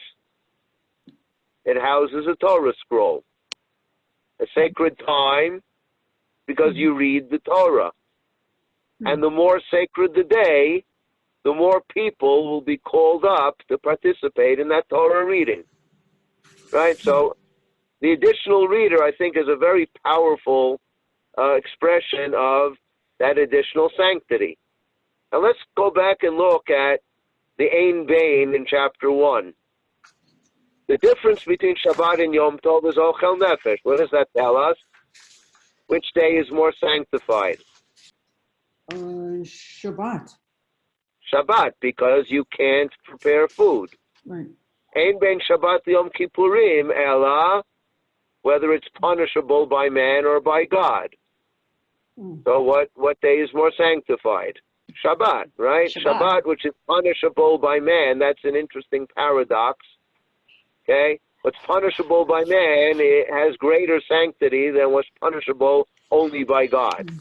it houses a Torah scroll. A sacred time because you read the Torah. And the more sacred the day, the more people will be called up to participate in that Torah reading. Right? So the additional reader, I think, is a very powerful expression of that additional sanctity. Now let's go back and look at the Ein Bain in chapter 1. The difference between Shabbat and Yom Tov is Ochel Nefesh. What does that tell us? Which day is more sanctified? Shabbat. Shabbat, because you can't prepare food. Right. Ein ben Shabbat Yom Kippurim, Ella, whether it's punishable by man or by God. So what day is more sanctified? Shabbat, right? Shabbat, which is punishable by man. That's an interesting paradox. Okay? What's punishable by man, it has greater sanctity than what's punishable only by God.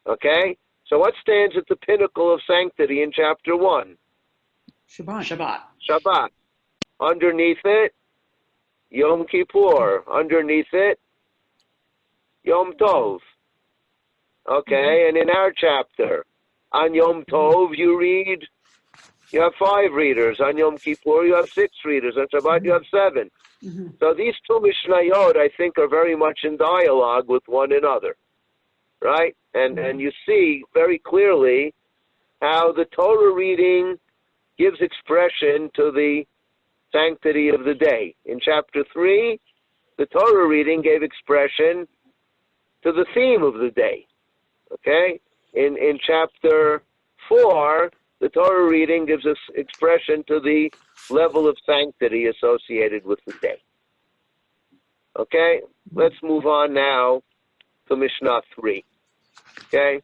Okay? So what stands at the pinnacle of sanctity in chapter 1? Shabbat. Underneath it, Yom Kippur. Underneath it, Yom Tov. Okay, and in our chapter, on Yom Tov, you have 5 readers. On Yom Kippur, you have 6 readers. On Shabbat, you have 7. So these two Mishnayot, I think, are very much in dialogue with one another, right? And you see very clearly how the Torah reading gives expression to the sanctity of the day. In chapter 3, the Torah reading gave expression to the theme of the day. Okay? In chapter 4, the Torah reading gives us expression to the level of sanctity associated with the day. Okay? Let's move on now to Mishnah 3. Okay?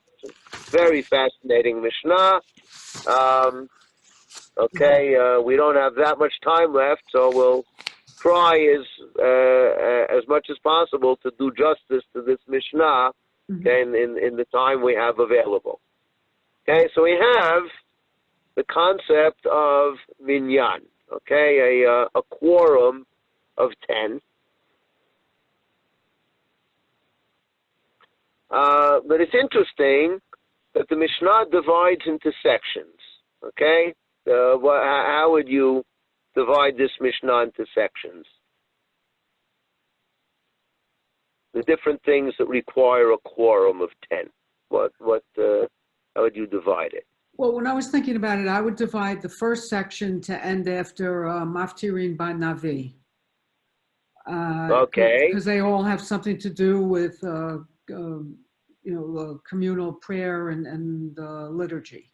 Very fascinating Mishnah. We don't have that much time left, so we'll try as much as possible to do justice to this Mishnah, okay, in the time we have available. Okay, so we have the concept of minyan, okay, a quorum of 10. But it's interesting that the Mishnah divides into sections, okay? How would you divide this Mishnah into sections? The different things that require a quorum of 10. How would you divide it? Well, when I was thinking about it, I would divide the first section to end after Maftirin by Navi. Okay. Because they all have something to do with, communal prayer and liturgy.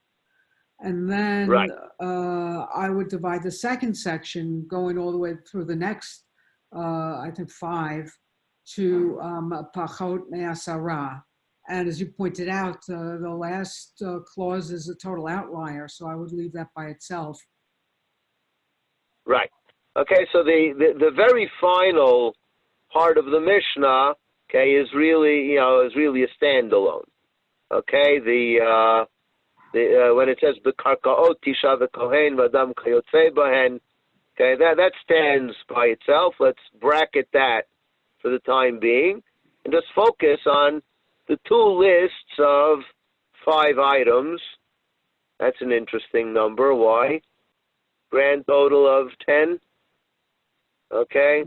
And then right. I would divide the second section going all the way through the next, 5 to Pachot Me'asara. And as you pointed out, the last clause is a total outlier, so I would leave that by itself. Right. Okay, so the very final part of the Mishnah, okay, is really a standalone. Okay, when it says B'karkaot Tisha v'kohen v'adam kayotze bahen, okay, that stands by itself. Let's bracket that for the time being, and just focus on the 2 lists of 5 items. That's an interesting number. Why? Grand total of 10. Okay,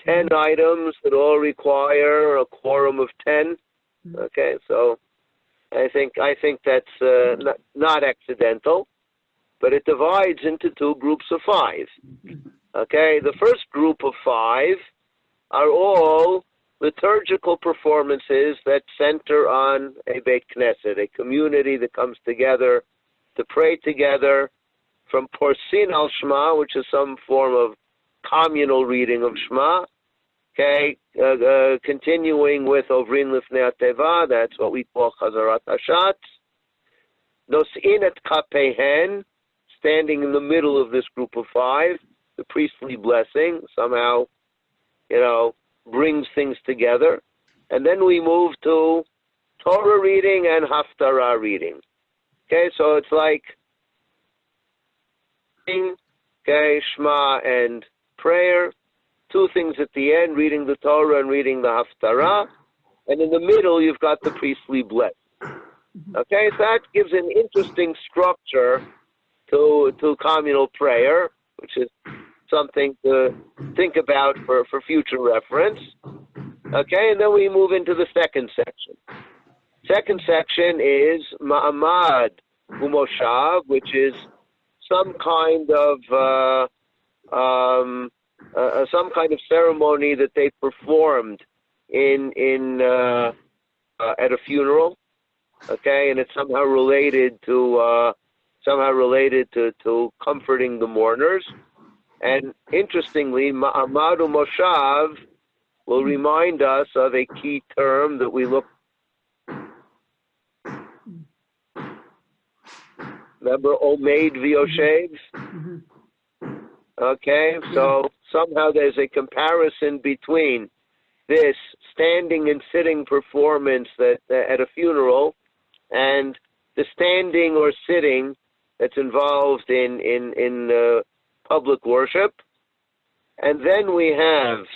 10 items that all require a quorum of 10. Okay, so I think that's not accidental, but it divides into 2 groups of 5. Okay, the first group of 5 are all liturgical performances that center on a Beit Knesset, a community that comes together to pray together, from Porsin al Shema, which is some form of communal reading of Shema, okay, continuing with Ovrin Lifnei HaTeva, that's what we call Chazarat Hashatz, Nos'in et Kapehen, standing in the middle of this group of 5, the priestly blessing, somehow, brings things together. And then we move to Torah reading and Haftarah reading. Okay, so it's like, okay, Shema and prayer, 2 things at the end, reading the Torah and reading the Haftarah, and in the middle you've got the priestly blessing. Okay, so that gives an interesting structure to communal prayer, which is something to think about for future reference. Okay, and then we move into the second section. Second section is Ma'amad Umoshav, which is some kind of ceremony that they performed at a funeral. Okay, and it's somehow related to comforting the mourners. And interestingly, Ma'amad Umoshav will remind us of a key term that we look. Remember, Omeid V'Yoshev? Okay, so somehow there's a comparison between this standing and sitting performance that at a funeral and the standing or sitting that's involved in public worship. And then we have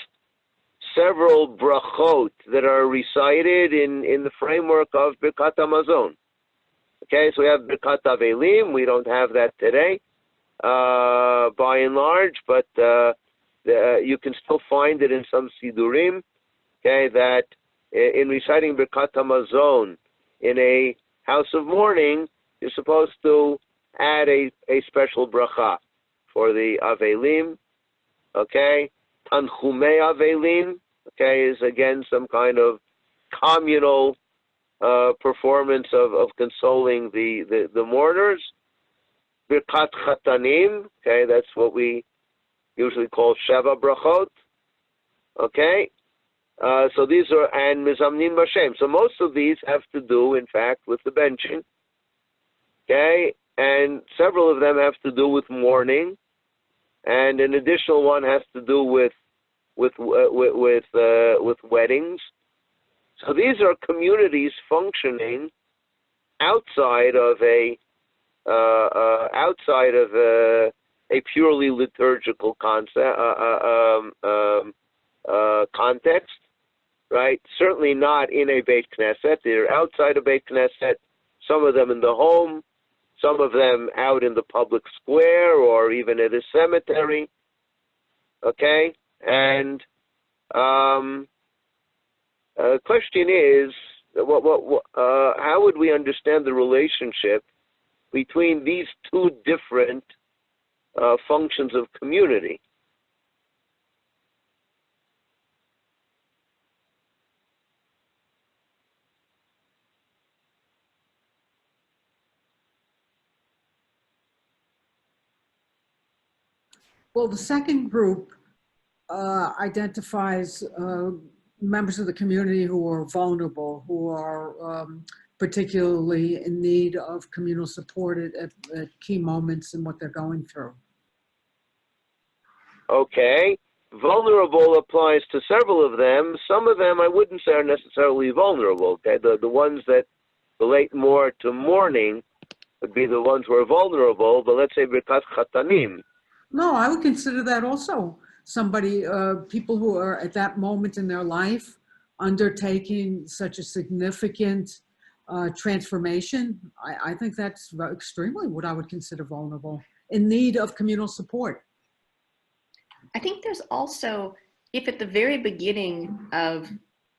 several brachot that are recited in the framework of Birkat HaMazon. Okay, so we have Birkat Avelim. We don't have that today, by and large, but you can still find it in some Sidurim. Okay, that in reciting Birkat HaMazon in a house of mourning, you're supposed to add a special bracha for the Avelim. Okay, Tanchumei Avelim. Okay, is again some kind of communal performance of consoling the mourners. Birkat Chatanim, okay, that's what we usually call Sheva Brachot. Okay, so these are, and Mizamnin Bashem. So most of these have to do, in fact, with the benching. Okay, and several of them have to do with mourning, and an additional one has to do with weddings. So these are communities functioning outside of a purely liturgical context, right? Certainly not in a Beit Knesset. They're outside a Beit Knesset. Some of them in the home, some of them out in the public square, or even at a cemetery. Okay, and the question is, how would we understand the relationship between these 2 different functions of community? Well, the second group identifies members of the community who are vulnerable, who are particularly in need of communal support at key moments in what they're going through. Okay, vulnerable applies to several of them. Some of them I wouldn't say are necessarily vulnerable. Okay, the ones that relate more to mourning would be the ones who are vulnerable, but let's say Birkat Chatanim. No, I would consider that also somebody, people who are at that moment in their life undertaking such a significant transformation. I think that's extremely what I would consider vulnerable, in need of communal support. I think there's also, if at the very beginning of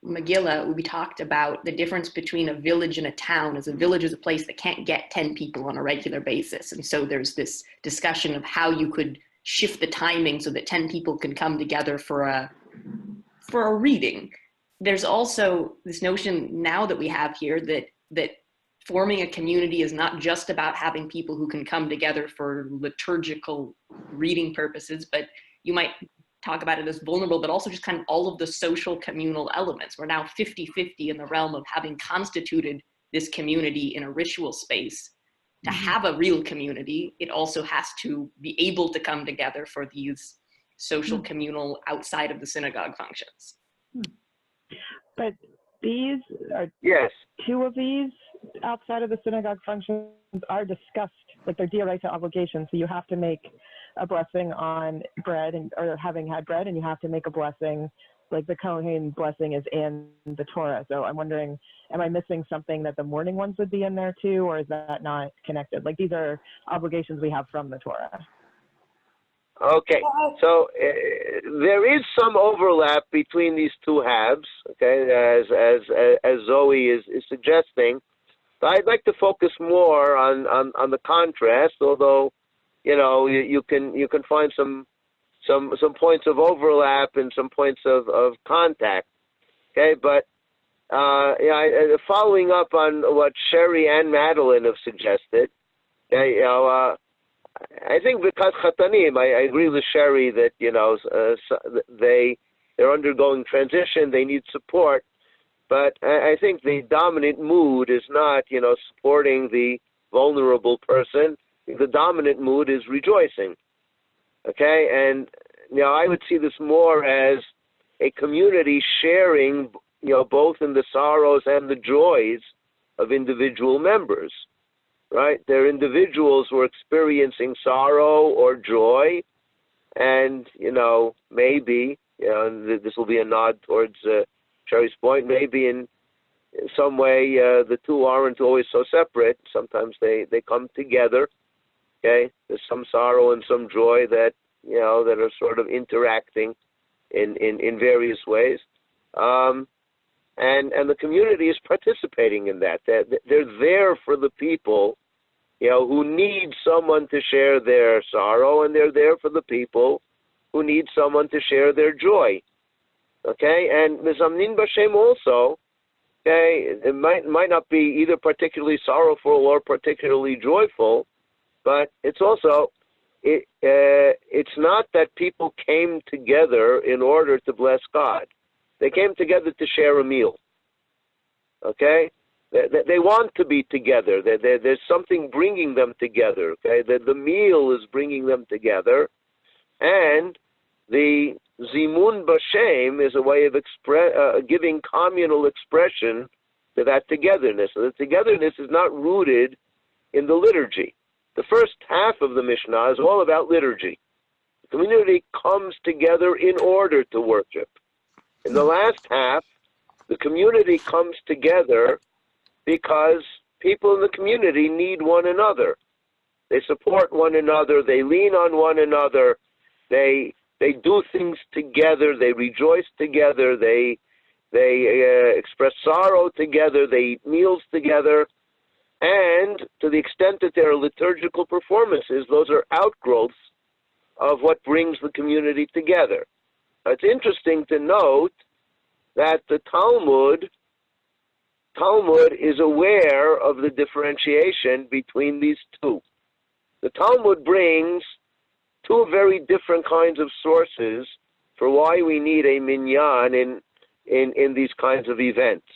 Megillah, we talked about the difference between a village and a town, as a village is a place that can't get 10 people on a regular basis. And so there's this discussion of how you could shift the timing so that 10 people can come together for a reading. There's also this notion now that we have here that forming a community is not just about having people who can come together for liturgical reading purposes, but you might talk about it as vulnerable, but also just kind of all of the social communal elements. We're now 50-50 in the realm of having constituted this community in a ritual space. To have a real community, it also has to be able to come together for these social communal outside of the synagogue functions. But these are, Yes. two of these outside of the synagogue functions are discussed, like they're d'oraita obligations. So you have to make a blessing on bread or having had bread, and you have to make a blessing, like the Kohen blessing is in the Torah. So I'm wondering, am I missing something that the morning ones would be in there too, or is that not connected? Like these are obligations we have from the Torah. Okay, so there is some overlap between these two halves, okay, as Zoe is suggesting. I'd like to focus more on the contrast, although, you know, you can find some points of overlap and some points of contact, okay, but yeah, following up on what Sherry and Madeline have suggested, okay, you know, I think because Chatanim, I agree with Sherry that, you know, they're undergoing transition, they need support, but I think the dominant mood is not, you know, supporting the vulnerable person. The dominant mood is rejoicing, okay? And, you know, I would see this more as a community sharing, you know, both in the sorrows and the joys of individual members. Right? They're individuals who are experiencing sorrow or joy, and, you know, maybe, you know, this will be a nod towards Sherry's point, maybe in some way the two aren't always so separate. Sometimes they come together, okay? There's some sorrow and some joy that, you know, that are sort of interacting in various ways. And the community is participating in that. They're there for the people, you know, who need someone to share their sorrow, and they're there for the people who need someone to share their joy. Okay, and Mizamnin B'Shem also, okay, it might not be either particularly sorrowful or particularly joyful, but it's also, it's not that people came together in order to bless God. They came together to share a meal. Okay? They want to be together. There's something bringing them together. Okay? The meal is bringing them together. And the Zimun B'Shem is a way of giving communal expression to that togetherness. So the togetherness is not rooted in the liturgy. The first half of the Mishnah is all about liturgy. The community comes together in order to worship. In the last half, the community comes together because people in the community need one another. They support one another. They lean on one another. They do things together. They rejoice together. They express sorrow together. They eat meals together. And to the extent that there are liturgical performances, those are outgrowths of what brings the community together. It's interesting to note that the Talmud is aware of the differentiation between these two. The Talmud brings two very different kinds of sources for why we need a minyan in these kinds of events.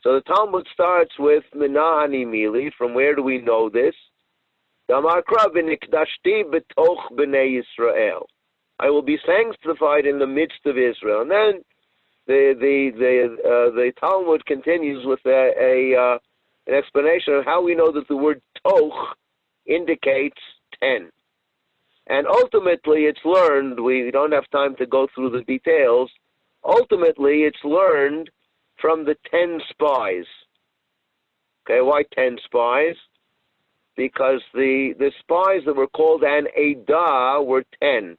So the Talmud starts with Minahani Mili. From where do we know this? Damakra v'nikdashti b'toch b'nei Yisrael. I will be sanctified in the midst of Israel. And then the Talmud continues with an explanation of how we know that the word toch indicates 10. And ultimately it's learned, we don't have time to go through the details, ultimately it's learned from the 10 spies. Okay, why 10 spies? Because the spies that were called an Eidah were 10.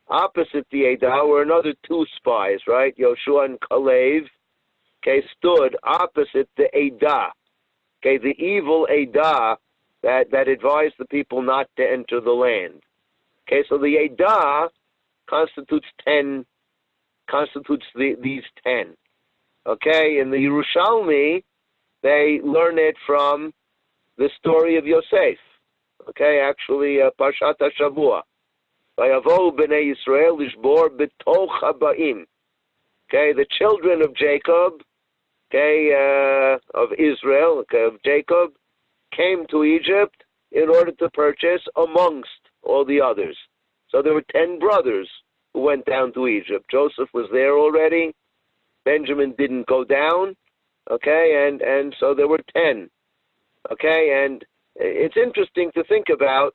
Opposite the Eidah were another 2 spies, right? Yoshua and Kalev, okay, stood opposite the Eidah, okay, the evil Eidah that advised the people not to enter the land. Okay, so the Edah constitutes these 10. Okay, in the Yerushalmi, they learn it from the story of Yosef. Okay, actually, Parshat HaShavua. Vayavohu b'nei Yisrael lishbor b'toch habaim. Okay, the children of Jacob, okay, of Israel, okay, of Jacob, came to Egypt in order to purchase amongst all the others. So there were 10 brothers who went down to Egypt. Joseph was there already. Benjamin didn't go down. Okay, and so there were 10. Okay, and it's interesting to think about,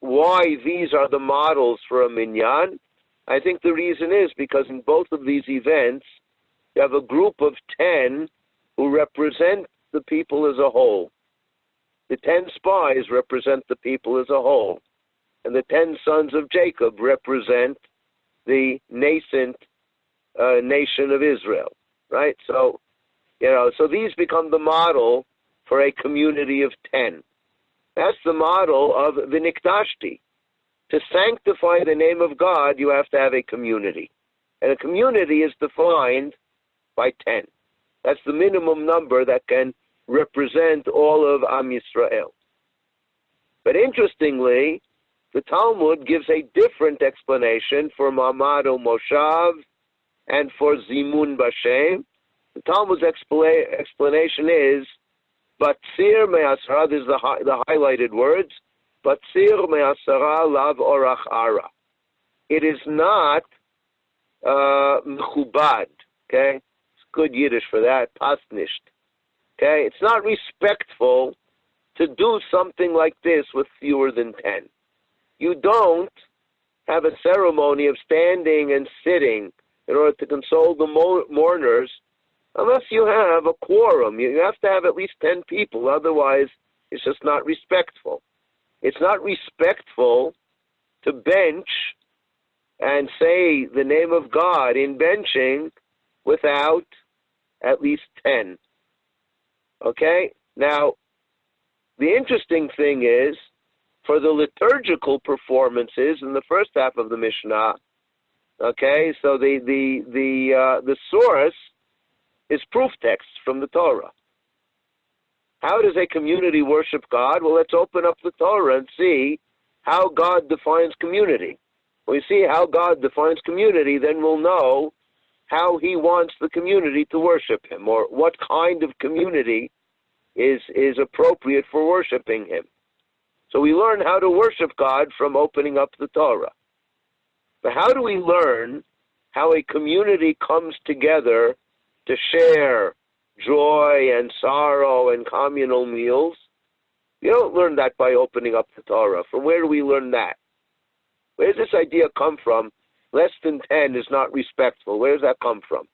why these are the models for a minyan. I think the reason is because in both of these events, you have a group of 10 who represent the people as a whole. The 10 spies represent the people as a whole. And the 10 sons of Jacob represent the nascent nation of Israel, right? So, so these become the model for a community of 10. That's the model of V'niktashti. To sanctify the name of God, you have to have a community. And a community is defined by 10. That's the minimum number that can represent all of Am Yisrael. But interestingly, the Talmud gives a different explanation for Ma'amad Moshav and for Zimun Bashem. The Talmud's explanation is, Batzir me'asara, this is the highlighted words, Batzir me'asara lav orach ara. It is not mechubad, okay? It's good Yiddish for that, pasnisht. Okay, it's not respectful to do something like this with fewer than 10. You don't have a ceremony of standing and sitting in order to console the mourners unless you have a quorum. You have to have at least 10 people, otherwise it's just not respectful. It's not respectful to bench and say the name of God in benching without at least 10. Okay? Now, the interesting thing is, for the liturgical performances in the first half of the Mishnah, okay, so the source is proof texts from the Torah. How does a community worship God? Well, let's open up the Torah and see how God defines community. When we see how God defines community, then we'll know how he wants the community to worship him, or what kind of community is appropriate for worshiping him. So we learn how to worship God from opening up the Torah. But how do we learn how a community comes together to share joy and sorrow and communal meals? You don't learn that by opening up the Torah. From where do we learn that? Where does this idea come from? Less than 10 is not respectful. Where does that come from?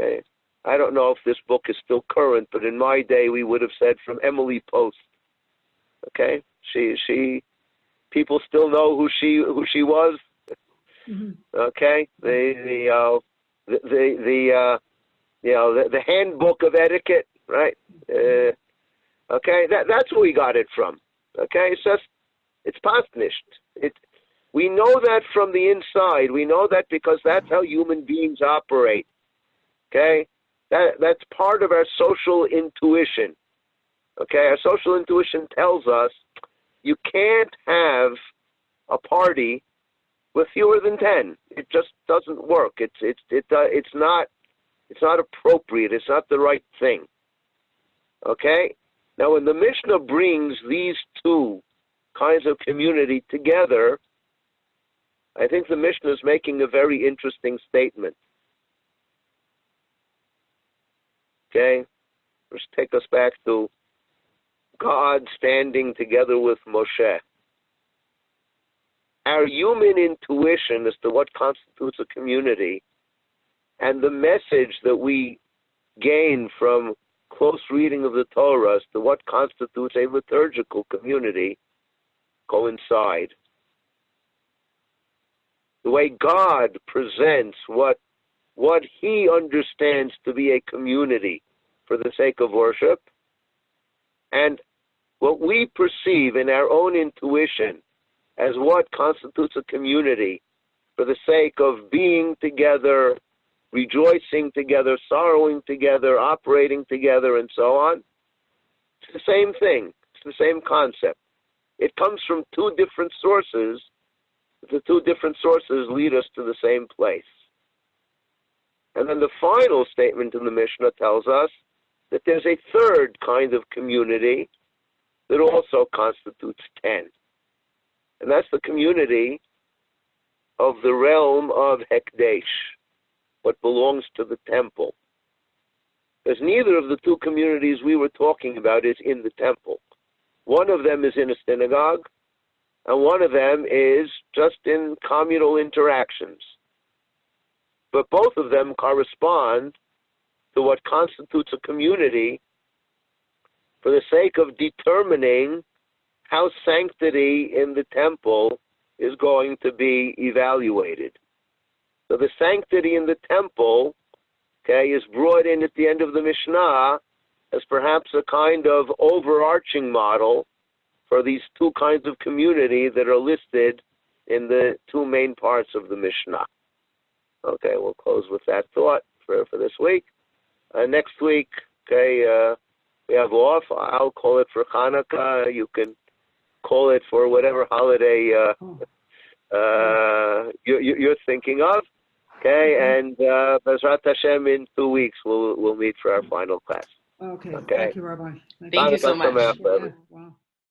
Okay. I don't know if this book is still current, but in my day we would have said from Emily Post. Okay, people still know who she was. Mm-hmm. Okay, the handbook of etiquette, right? Okay, that's where we got it from. Okay, it's pasnisht. We know that from the inside. We know that because that's how human beings operate. Okay. That's part of our social intuition. Okay, our social intuition tells us you can't have a party with fewer than 10. It just doesn't work. It's not appropriate. It's not the right thing. Okay. Now, when the Mishnah brings these two kinds of community together, I think the Mishnah is making a very interesting statement. Okay, let's take us back to God standing together with Moshe. Our human intuition as to what constitutes a community and the message that we gain from close reading of the Torah as to what constitutes a liturgical community coincide. The way God presents what he understands to be a community for the sake of worship And what we perceive in our own intuition as what constitutes a community for the sake of being together, rejoicing together, sorrowing together, operating together, and so on, it's the same thing. It's the same concept. It comes from two different sources. The two different sources lead us to the same place. And then the final statement in the Mishnah tells us that there's a third kind of community that also constitutes 10. And that's the community of the realm of Hekdesh, what belongs to the temple. Because neither of the two communities we were talking about is in the temple. One of them is in a synagogue, and one of them is just in communal interactions. But both of them correspond to what constitutes a community for the sake of determining how sanctity in the temple is going to be evaluated. So the sanctity in the temple, is brought in at the end of the Mishnah as perhaps a kind of overarching model for these two kinds of community that are listed in the two main parts of the Mishnah. Okay, we'll close with that thought for this week. Next week, we have off. I'll call it for Hanukkah. You can call it for whatever holiday you're thinking of. Okay, and Bezrat Hashem in 2 weeks we'll meet for our final class. Okay. Okay. Thank you, Rabbi. Thank you so much. Yeah, wow.